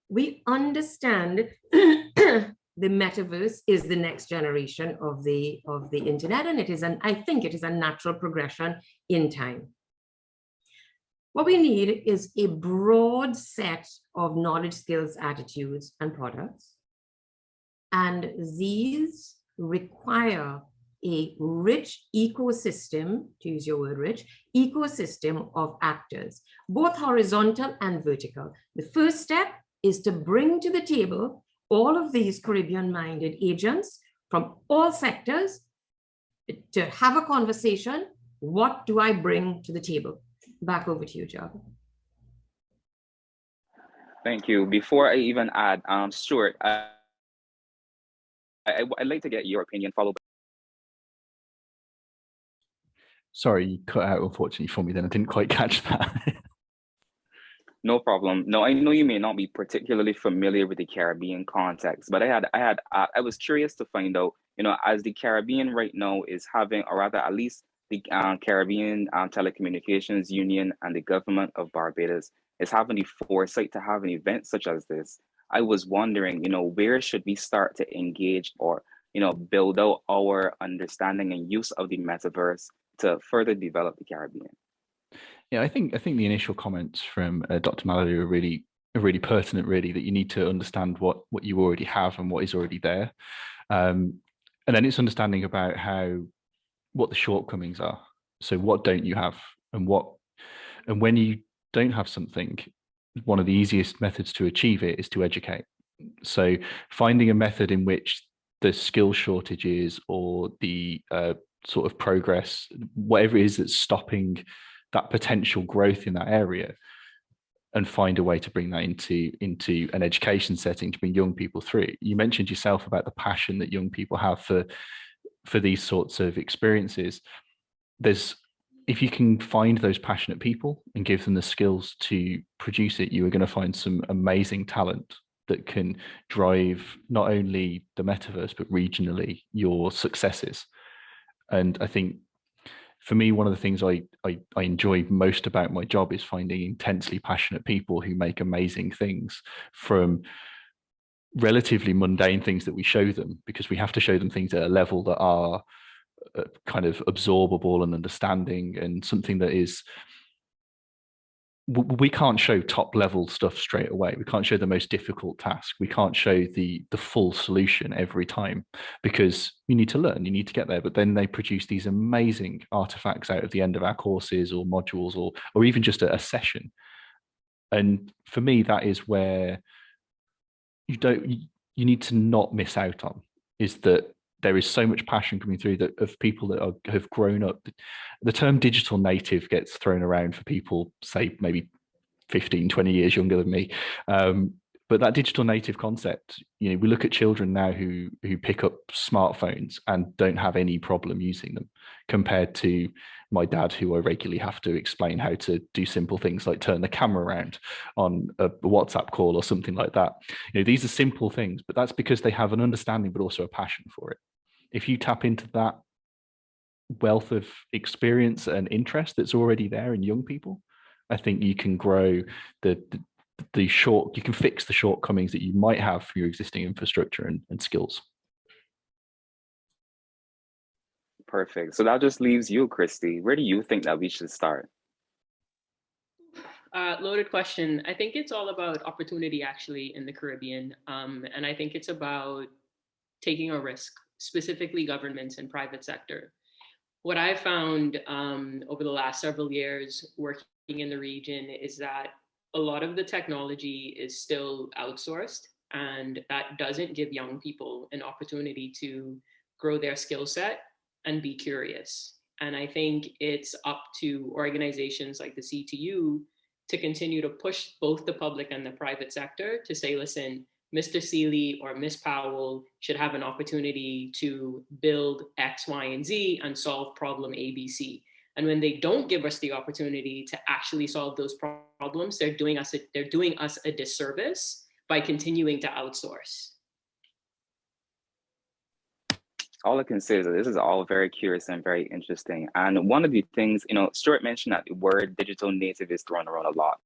We understand the metaverse is the next generation of the internet, and it is I think it is a natural progression in time. What we need is a broad set of knowledge, skills, attitudes, and products. And these require a rich ecosystem, to use your word rich, ecosystem of actors, both horizontal and vertical. The first step is to bring to the table all of these Caribbean-minded agents from all sectors to have a conversation. What do I bring to the table? Back over to you, Java. Thank you. Before I even add, Stuart, I'd like to get your opinion followed by. Sorry, you cut out unfortunately for me then. I didn't quite catch that. No problem. No, I know you may not be particularly familiar with the Caribbean context, but I was curious to find out, you know, as the Caribbean right now is having, or rather at least the Caribbean Telecommunications Union and the government of Barbados is having the foresight to have an event such as this. I was wondering, you know, where should we start to engage or, you know, build out our understanding and use of the metaverse to further develop the Caribbean? Yeah, I think the initial comments from Dr. Mallalieu are really pertinent, really, that you need to understand what you already have and what is already there. And then it's understanding about what the shortcomings are. So what don't you have, and when you don't have something, one of the easiest methods to achieve it is to educate. So finding a method in which the skill shortages or the sort of progress, whatever it is that's stopping that potential growth in that area, and find a way to bring that into an education setting to bring young people through. You mentioned yourself about the passion that young people have for these sorts of experiences. if you can find those passionate people and give them the skills to produce it, you are going to find some amazing talent that can drive not only the metaverse, but regionally your successes. And I think for me, one of the things I enjoy most about my job is finding intensely passionate people who make amazing things from relatively mundane things that we show them, because we have to show them things at a level that are kind of absorbable and understanding, and something that is, we can't show top level stuff straight away. We can't show the most difficult task. We can't show the full solution every time, because you need to learn, you need to get there. But then they produce these amazing artifacts out of the end of our courses or modules, or even just a session. And for me, that is where you need to not miss out on, is that there is so much passion coming through that of people that have grown up. The term digital native gets thrown around for people, say maybe 15, 20 years younger than me. But that digital native concept, we look at children now who pick up smartphones and don't have any problem using them, compared to my dad, who I regularly have to explain how to do simple things like turn the camera around on a WhatsApp call or something like that. These are simple things, but that's because they have an understanding, but also a passion for it. If you tap into that wealth of experience and interest that's already there in young people, I think you can grow you can fix the shortcomings that you might have for your existing infrastructure and skills. Perfect. So that just leaves you, Kristie. Where do you think that we should start? Loaded question. I think it's all about opportunity, actually, in the Caribbean. And I think it's about taking a risk, specifically governments and private sector. What I found over the last several years working in the region is that a lot of the technology is still outsourced, and that doesn't give young people an opportunity to grow their skill set and be curious. And I think it's up to organizations like the CTU to continue to push both the public and the private sector to say, listen, Mr. Seeley or Ms. Powell should have an opportunity to build X, Y, and Z and solve problem A, B, C. And when they don't give us the opportunity to actually solve those problems, they're doing us a disservice by continuing to outsource. All I can say is that this is all very curious and very interesting. And one of the things, Stuart mentioned that the word digital native is thrown around a lot.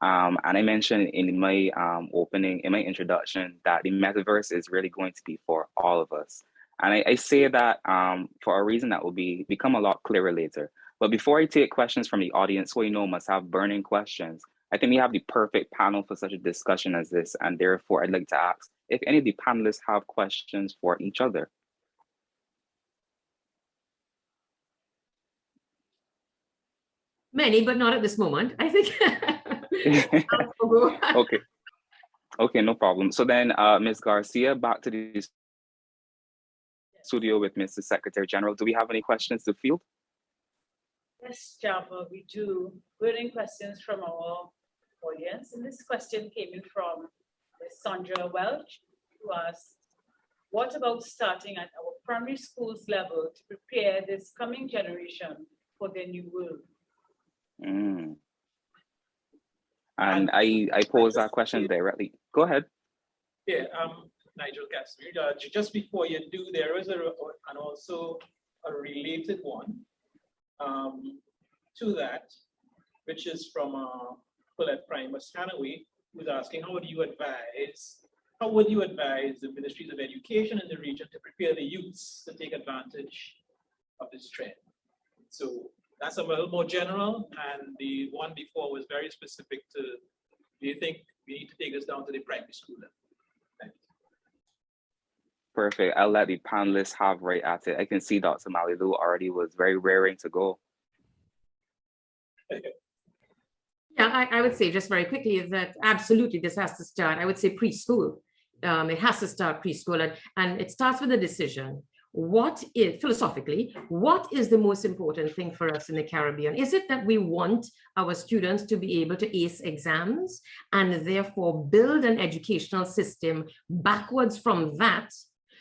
And I mentioned in my in my introduction, that the metaverse is really going to be for all of us. And I say that for a reason that will become a lot clearer later. But before I take questions from the audience, who must have burning questions, I think we have the perfect panel for such a discussion as this. And therefore, I'd like to ask if any of the panelists have questions for each other. Many, but not at this moment, I think. Okay, no problem. So then, Ms. Garcia, back to the studio with Mr. Secretary General. Do we have any questions to field? Yes, Java, we do. We're in questions from our audience. And this question came in from Ms. Sandra Welch, who asked, what about starting at our primary schools level to prepare this coming generation for their new world? And I pose that question directly. Go ahead. Yeah, Nigel Cassimire. Just before you do, there is also a related one to that, which is from Colette Primus Hanaway, who's asking, how would you advise the ministries of education in the region to prepare the youths to take advantage of this trend? So that's a little more general, and the one before was very specific to, do you think we need to take us down to the primary school level? Thank you. Perfect. I'll let the panelists have right at it. I can see Dr. Mallalieu already was very raring to go. Yeah, I would say just very quickly that absolutely this has to start, I would say preschool. It has to start preschool, and it starts with a decision. Philosophically, what is the most important thing for us in the Caribbean? Is it that we want our students to be able to ace exams and therefore build an educational system backwards from that,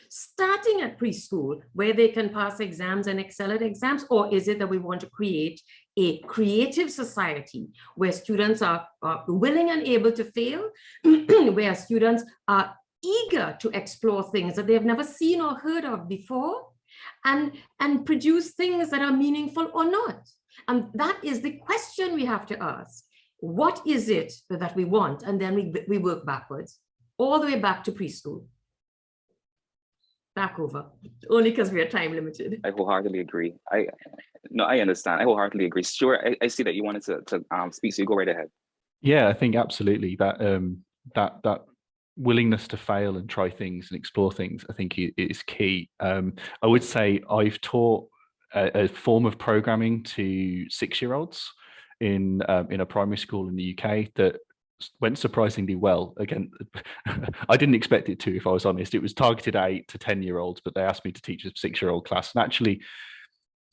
starting at preschool, where they can pass exams and excel at exams? Or is it that we want to create a creative society where students are willing and able to fail, where students are eager to explore things that they've never seen or heard of before, and produce things that are meaningful or not. And that is the question we have to ask. What is it that we want? And then we work backwards, all the way back to preschool. Back over, only because we are time limited. I wholeheartedly agree. I understand. I wholeheartedly agree. Stuart, I see that you wanted to speak, so you go right ahead. Yeah, I think absolutely that that willingness to fail and try things and explore things, I think is key. I would say I've taught a form of programming to 6-year-olds in a primary school in the UK that went surprisingly well. Again, I didn't expect it to, if I was honest. It was targeted at 8 to 10-year-olds, but they asked me to teach a 6-year-old class. And actually,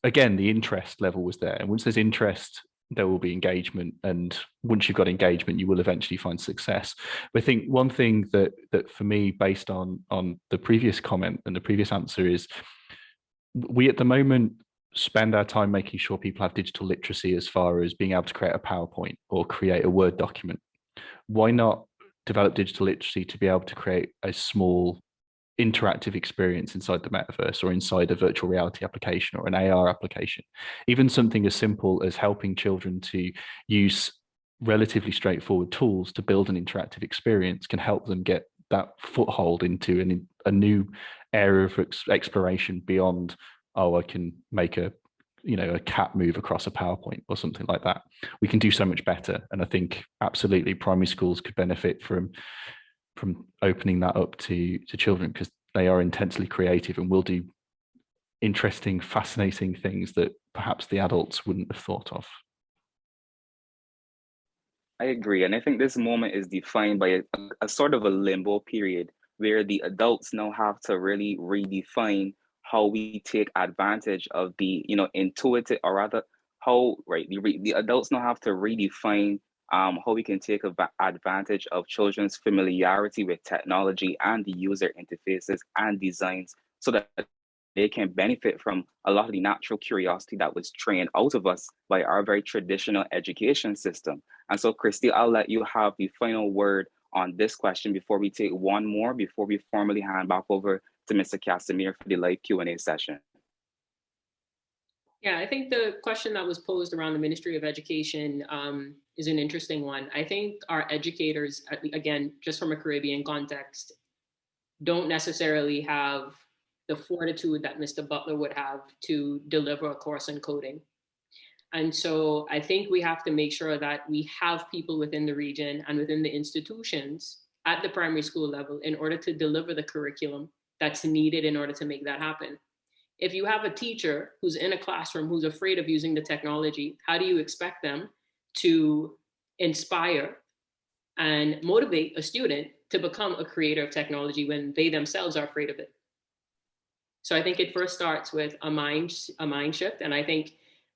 again, the interest level was there. And once there's interest, there will be engagement. And once you've got engagement, you will eventually find success. But I think one thing that for me, based on the previous comment and the previous answer, is we at the moment spend our time making sure people have digital literacy as far as being able to create a PowerPoint or create a Word document. Why not develop digital literacy to be able to create a small interactive experience inside the metaverse or inside a virtual reality application or an AR application? Even something as simple as helping children to use relatively straightforward tools to build an interactive experience can help them get that foothold into a new area of exploration beyond, oh, I can make a cat move across a PowerPoint or something like that. We can do so much better. And I think absolutely primary schools could benefit from opening that up to children, because they are intensely creative and will do interesting, fascinating things that perhaps the adults wouldn't have thought of. I agree. And I think this moment is defined by a sort of a limbo period where the adults now have to really redefine how we take advantage of the, intuitive, or rather how, right, the adults now have to redefine how we can take advantage of children's familiarity with technology and the user interfaces and designs so that they can benefit from a lot of the natural curiosity that was trained out of us by our very traditional education system. And so, Kristie, I'll let you have the final word on this question before we take one more, before we formally hand back over to Mr. Cassimire for the live Q&A session. Yeah, I think the question that was posed around the Ministry of Education is an interesting one. I think our educators, again, just from a Caribbean context, don't necessarily have the fortitude that Mr. Butler would have to deliver a course in coding. And so I think we have to make sure that we have people within the region and within the institutions at the primary school level in order to deliver the curriculum that's needed in order to make that happen. If you have a teacher who's in a classroom who's afraid of using the technology, how do you expect them to inspire and motivate a student to become a creator of technology when they themselves are afraid of it? So I think it first starts with a mind shift. And I think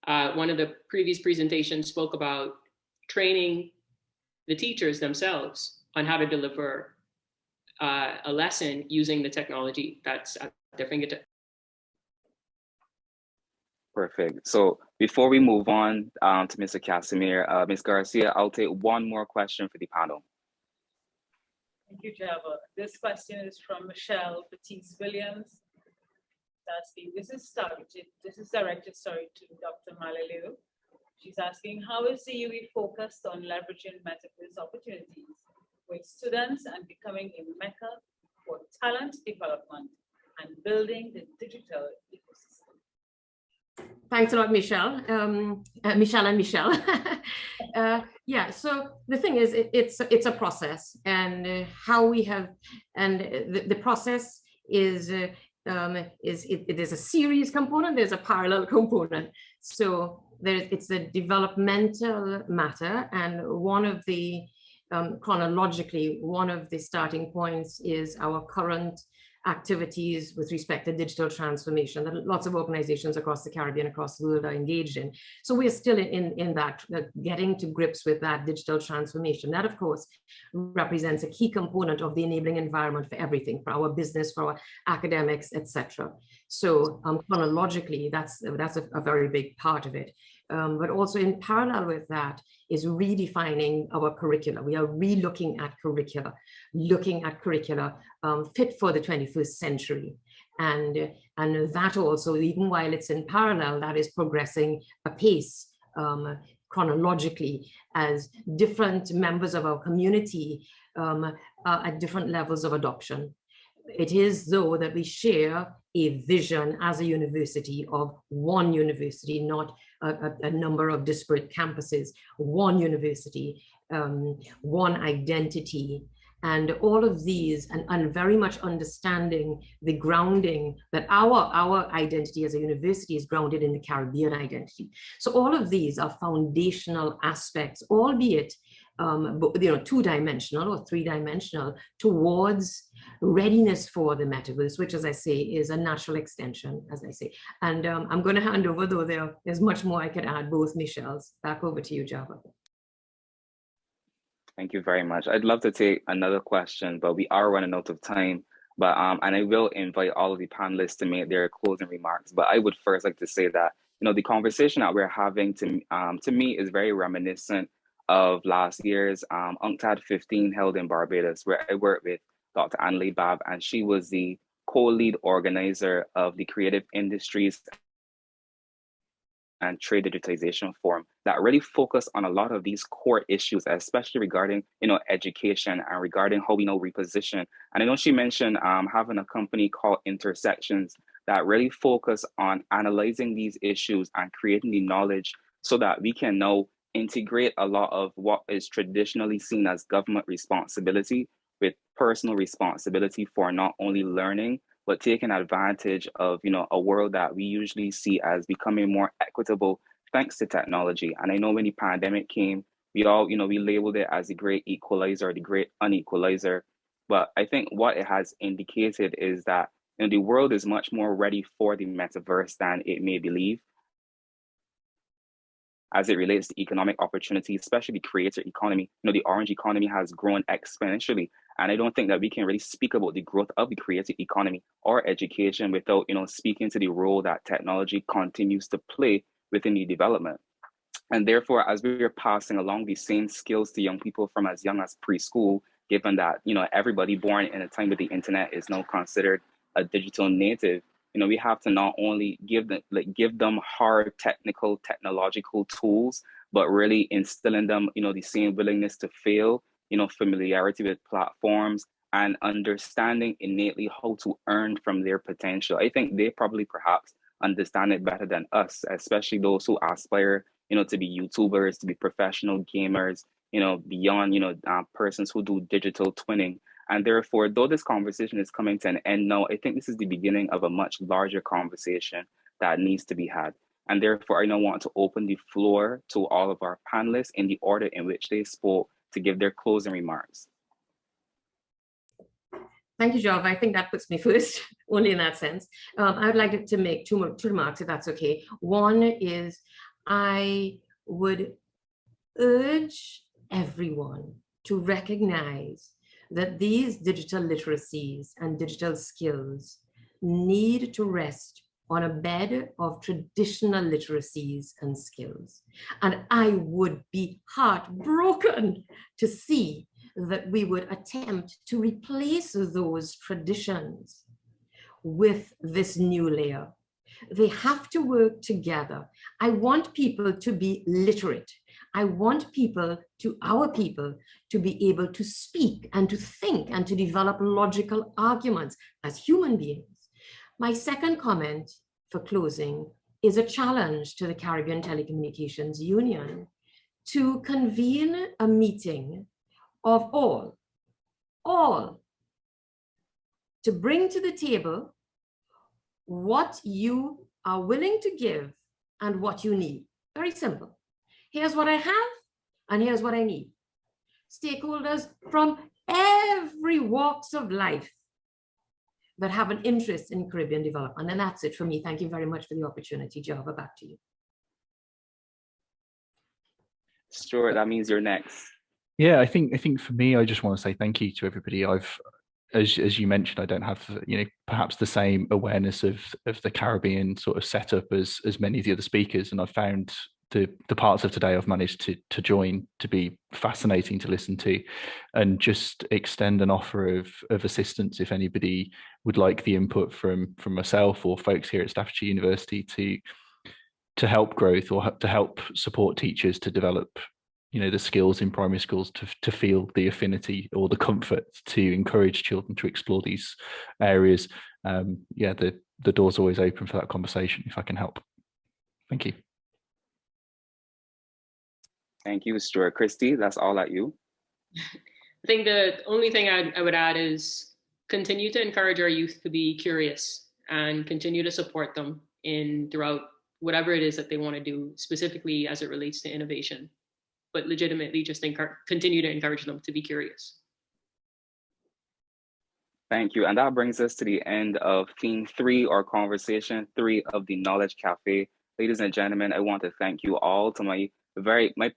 one of the previous presentations spoke about training the teachers themselves on how to deliver a lesson using the technology that's at their fingertips. Perfect. So before we move on to Mr. Cassimire, Ms. Garcia, I'll take one more question for the panel. Thank you, Java. This question is from Michelle Batiste-Williams. This is directed to Dr. Mallalieu. She's asking, how is the UE focused on leveraging Metaverse opportunities with students and becoming a mecca for talent development and building the digital ecosystem? Thanks a lot, Michelle. Michelle and Michelle. Yeah, so the thing is, it's a process, and how we have, and the process is there's a series component, there's a parallel component. So it's a developmental matter, and one of the chronologically, one of the starting points is our current activities with respect to digital transformation that lots of organizations across the Caribbean, across the world are engaged in. So we're still in that, getting to grips with that digital transformation. That, of course, represents a key component of the enabling environment for everything, for our business, for our academics, etc. So chronologically, that's a very big part of it. but also in parallel with that is redefining our curricula. We are re-looking at curricula, looking at curricula fit for the 21st century. And that also, even while it's in parallel, that is progressing apace chronologically as different members of our community are at different levels of adoption. It is, though, that we share a vision as a university of one university, not a number of disparate campuses, one university, one identity, and all of these, and very much understanding the grounding that our identity as a university is grounded in the Caribbean identity. So all of these are foundational aspects, albeit two-dimensional or three-dimensional, towards readiness for the metaverse, which, as I say, is a natural extension, as I say. And I'm going to hand over, though there's much more I could add, both Michelle's. Back over to you, Java. Thank you very much. I'd love to take another question, but we are running out of time. But and I will invite all of the panelists to make their closing remarks. But I would first like to say that the conversation that we're having to me is very reminiscent of last year's UNCTAD 15 held in Barbados, where I worked with Dr. Annalie Babb, and she was the co-lead organizer of the Creative Industries and Trade Digitization Forum that really focused on a lot of these core issues, especially regarding education and regarding how we reposition. And I know she mentioned having a company called Intersections that really focus on analyzing these issues and creating the knowledge so that we can now integrate a lot of what is traditionally seen as government responsibility with personal responsibility for not only learning, but taking advantage of a world that we usually see as becoming more equitable thanks to technology. And I know when the pandemic came, we all we labeled it as the great equalizer, the great unequalizer. But I think what it has indicated is that the world is much more ready for the metaverse than it may believe, as it relates to economic opportunity, especially the creator economy. The orange economy has grown exponentially. And I don't think that we can really speak about the growth of the creative economy or education without, speaking to the role that technology continues to play within the development. And therefore, as we're passing along these same skills to young people from as young as preschool, given that, everybody born in a time with the internet is now considered a digital native, we have to not only give them hard technological tools, but really instill in them, the same willingness to fail, familiarity with platforms, and understanding innately how to earn from their potential. I think they probably perhaps understand it better than us, especially those who aspire, to be YouTubers, to be professional gamers, beyond, persons who do digital twinning. And therefore, though this conversation is coming to an end now, I think this is the beginning of a much larger conversation that needs to be had. And therefore, I now want to open the floor to all of our panelists in the order in which they spoke to give their closing remarks. Thank you, Java. I think that puts me first, only in that sense. I would like to make two remarks, if that's okay. One is I would urge everyone to recognize that these digital literacies and digital skills need to rest on a bed of traditional literacies and skills. And I would be heartbroken to see that we would attempt to replace those traditions with this new layer. They have to work together. I want people to be literate. I want our people to be able to speak and to think and to develop logical arguments as human beings. My second comment for closing is a challenge to the Caribbean Telecommunications Union to convene a meeting of all, to bring to the table what you are willing to give and what you need. Very simple. Here's what I have and here's what I need. Stakeholders from every walks of life that have an interest in Caribbean development. And that's it for me. Thank you very much for the opportunity. Java, back to you. Stuart, that means you're next. Yeah, I think for me, I just want to say thank you to everybody. As you mentioned, I don't have perhaps the same awareness of the Caribbean sort of setup as many of the other speakers, and I've found the parts of today I've managed to join to be fascinating to listen to, and just extend an offer of assistance if anybody would like the input from myself or folks here at Staffordshire University to help growth or to help support teachers to develop, you know, the skills in primary schools to feel the affinity or the comfort to encourage children to explore these areas. Yeah, the door's always open for that conversation if I can help. Thank you. Thank you, Stuart. Kristie, that's all at you. I think the only thing I would add is continue to encourage our youth to be curious and continue to support them throughout whatever it is that they want to do, specifically as it relates to innovation, but legitimately just continue to encourage them to be curious. Thank you. And that brings us to the end of theme 3, or conversation 3 of the Knowledge Cafe. Ladies and gentlemen, I want to thank you all, to my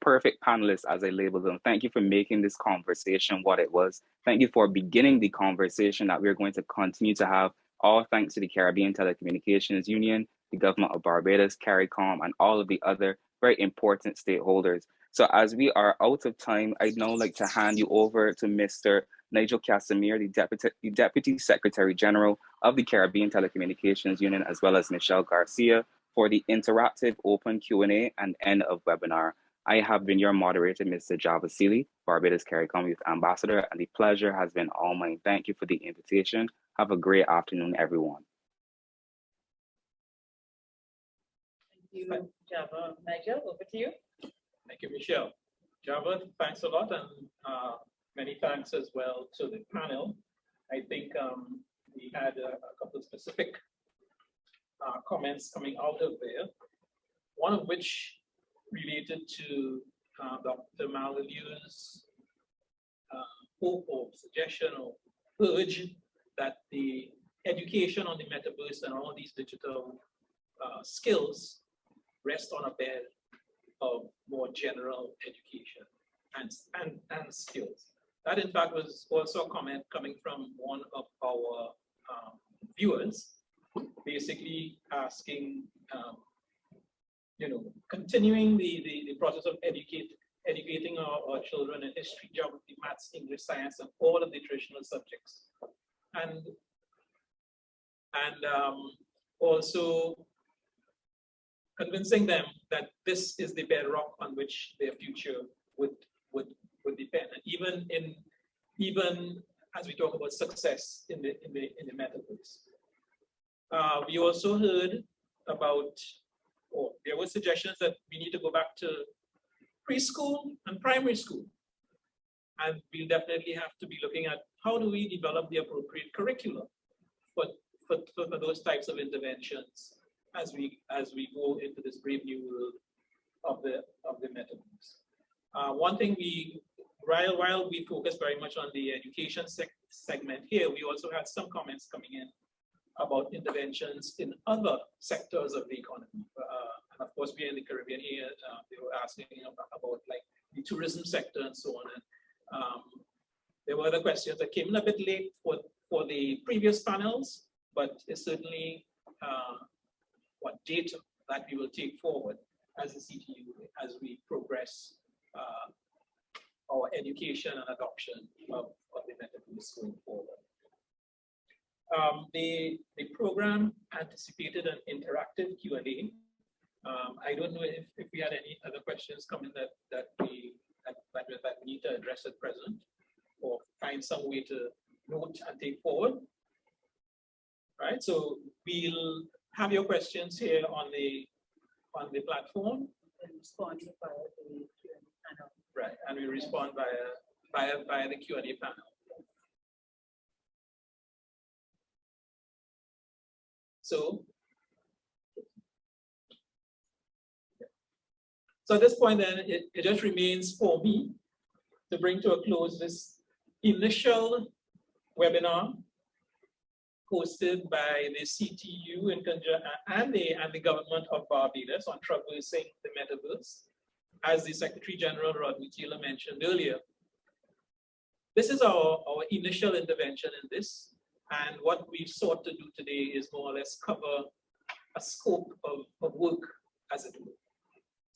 perfect panelists, as I label them. Thank you for making this conversation what it was. Thank you for beginning the conversation that we're going to continue to have, all thanks to the Caribbean Telecommunications Union, the government of Barbados, CARICOM, and all of the other very important stakeholders. So as we are out of time, I'd now like to hand you over to Mr. Nigel Cassimire, the Deputy Secretary General of the Caribbean Telecommunications Union, as well as Michelle Garcia, for the interactive open Q&A and end of webinar. I have been your moderator, Mr. Javasili, Barbados CARICOM Youth Ambassador, and the pleasure has been all mine. Thank you for the invitation. Have a great afternoon, everyone. Thank you, Java. Nigel, over to you. Thank you, Michelle. Java, thanks a lot, and many thanks as well to the panel. I think we had a couple of specific comments coming out of there, one of which related to Dr. Mallalieu's hope or suggestion or urge that the education on the metaverse and all these digital skills rest on a bed of more general education and skills. That, in fact, was also a comment coming from one of our viewers, basically asking, continuing the process of educating our children in history, geography, maths, English, science, and all of the traditional subjects, and also convincing them that this is the bedrock on which their future would depend, and even as we talk about success in the metaverse. We also heard about, or there were suggestions that we need to go back to preschool and primary school, and we'll definitely have to be looking at how do we develop the appropriate curriculum for those types of interventions as we go into this brave new world of the metaverse. One thing while we focus very much on the education segment here, we also had some comments coming in about interventions in other sectors of the economy. And of course, we're in the Caribbean here. They were asking about like the tourism sector and so on. And there were other questions that came in a bit late for the previous panels, but it's certainly what data that we will take forward as a CTU as we progress our education and adoption of the metaverse going forward. The program anticipated an interactive Q&A. I don't know if we had any other questions coming that we need to address at present, or find some way to note and take forward. Right, so we'll have your questions here on the platform. And respond via the Q&A panel. Right, and we respond via the Q&A panel. So at this point, then, it just remains for me to bring to a close this initial webinar hosted by the CTU and the government of Barbados on traversing the metaverse. As the Secretary General Rodney Taylor mentioned earlier, this is our initial intervention in this. And what we've sought to do today is more or less cover a scope of work, as it were.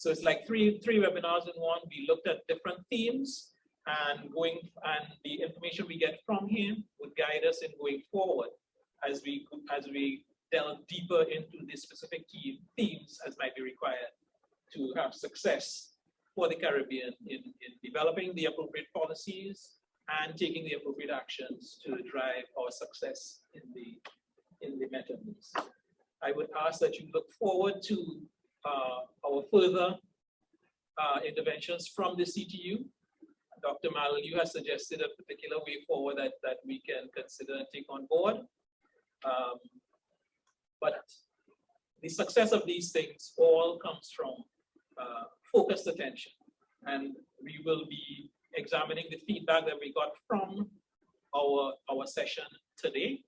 So it's like three webinars in one. We looked at different themes, and the information we get from him would guide us in going forward as we delve deeper into the specific key themes as might be required to have success for the Caribbean in developing the appropriate policies and taking the appropriate actions to drive our success in the Metaverse. I would ask that you look forward to our further interventions from the CTU. Dr. Mallalieu has suggested a particular way forward that we can consider and take on board. But the success of these things all comes from focused attention. And we will be examining the feedback that we got from our session today.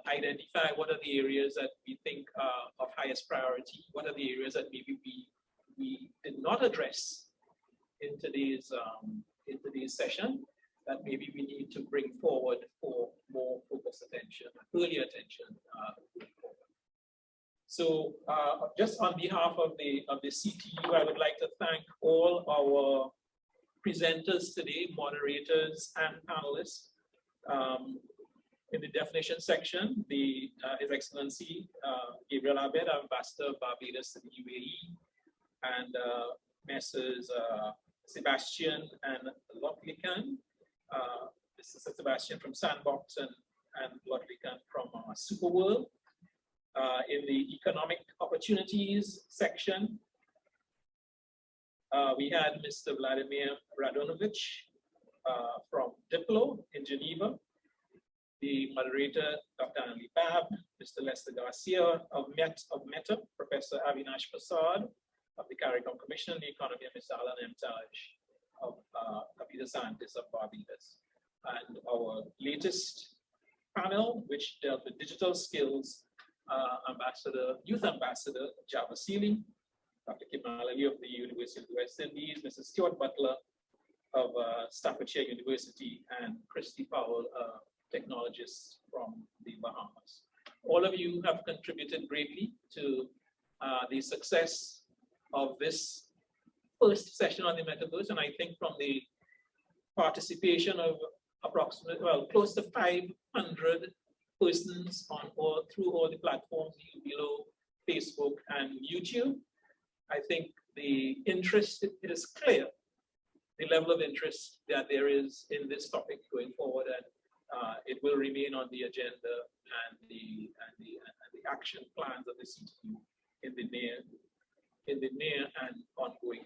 Identify what are the areas that we think are of highest priority, what are the areas that maybe we did not address in today's session that maybe we need to bring forward for more focused attention, early attention. So just on behalf of the CTU, I would like to thank all our presenters today, moderators and panelists. In the definition section, His Excellency Gabriel Abed, Ambassador of Barbados to the UAE, and Messrs. Sebastian and Lotlikan, Mr. Sebastian from Sandbox and Lotlikan from Superworld. In the economic opportunities section, we had Mr. Vladimir Radonovich from Diplo in Geneva, the moderator, Dr. Annalie Bab, Mr. Lester Garcia of Meta, Professor Avinash Prasad of the CARICOM Commission on the Economy, and Mr. Alan M. Taj of Computer Scientists of Barbados. And our latest panel, which dealt with digital skills, Youth Ambassador Java Sealy, Dr. Mallalieu of the University of the West Indies, Mrs. Stuart Butler of Staffordshire University, and Kristie Powell, technologist from the Bahamas. All of you have contributed greatly to the success of this first session on the Metaverse, and I think from the participation of approximately, well, close to 500 persons through all the platforms below, Facebook and YouTube. I think the interest, it is clear, the level of interest that there is in this topic going forward, and it will remain on the agenda and the action plans of the CTU in the near and ongoing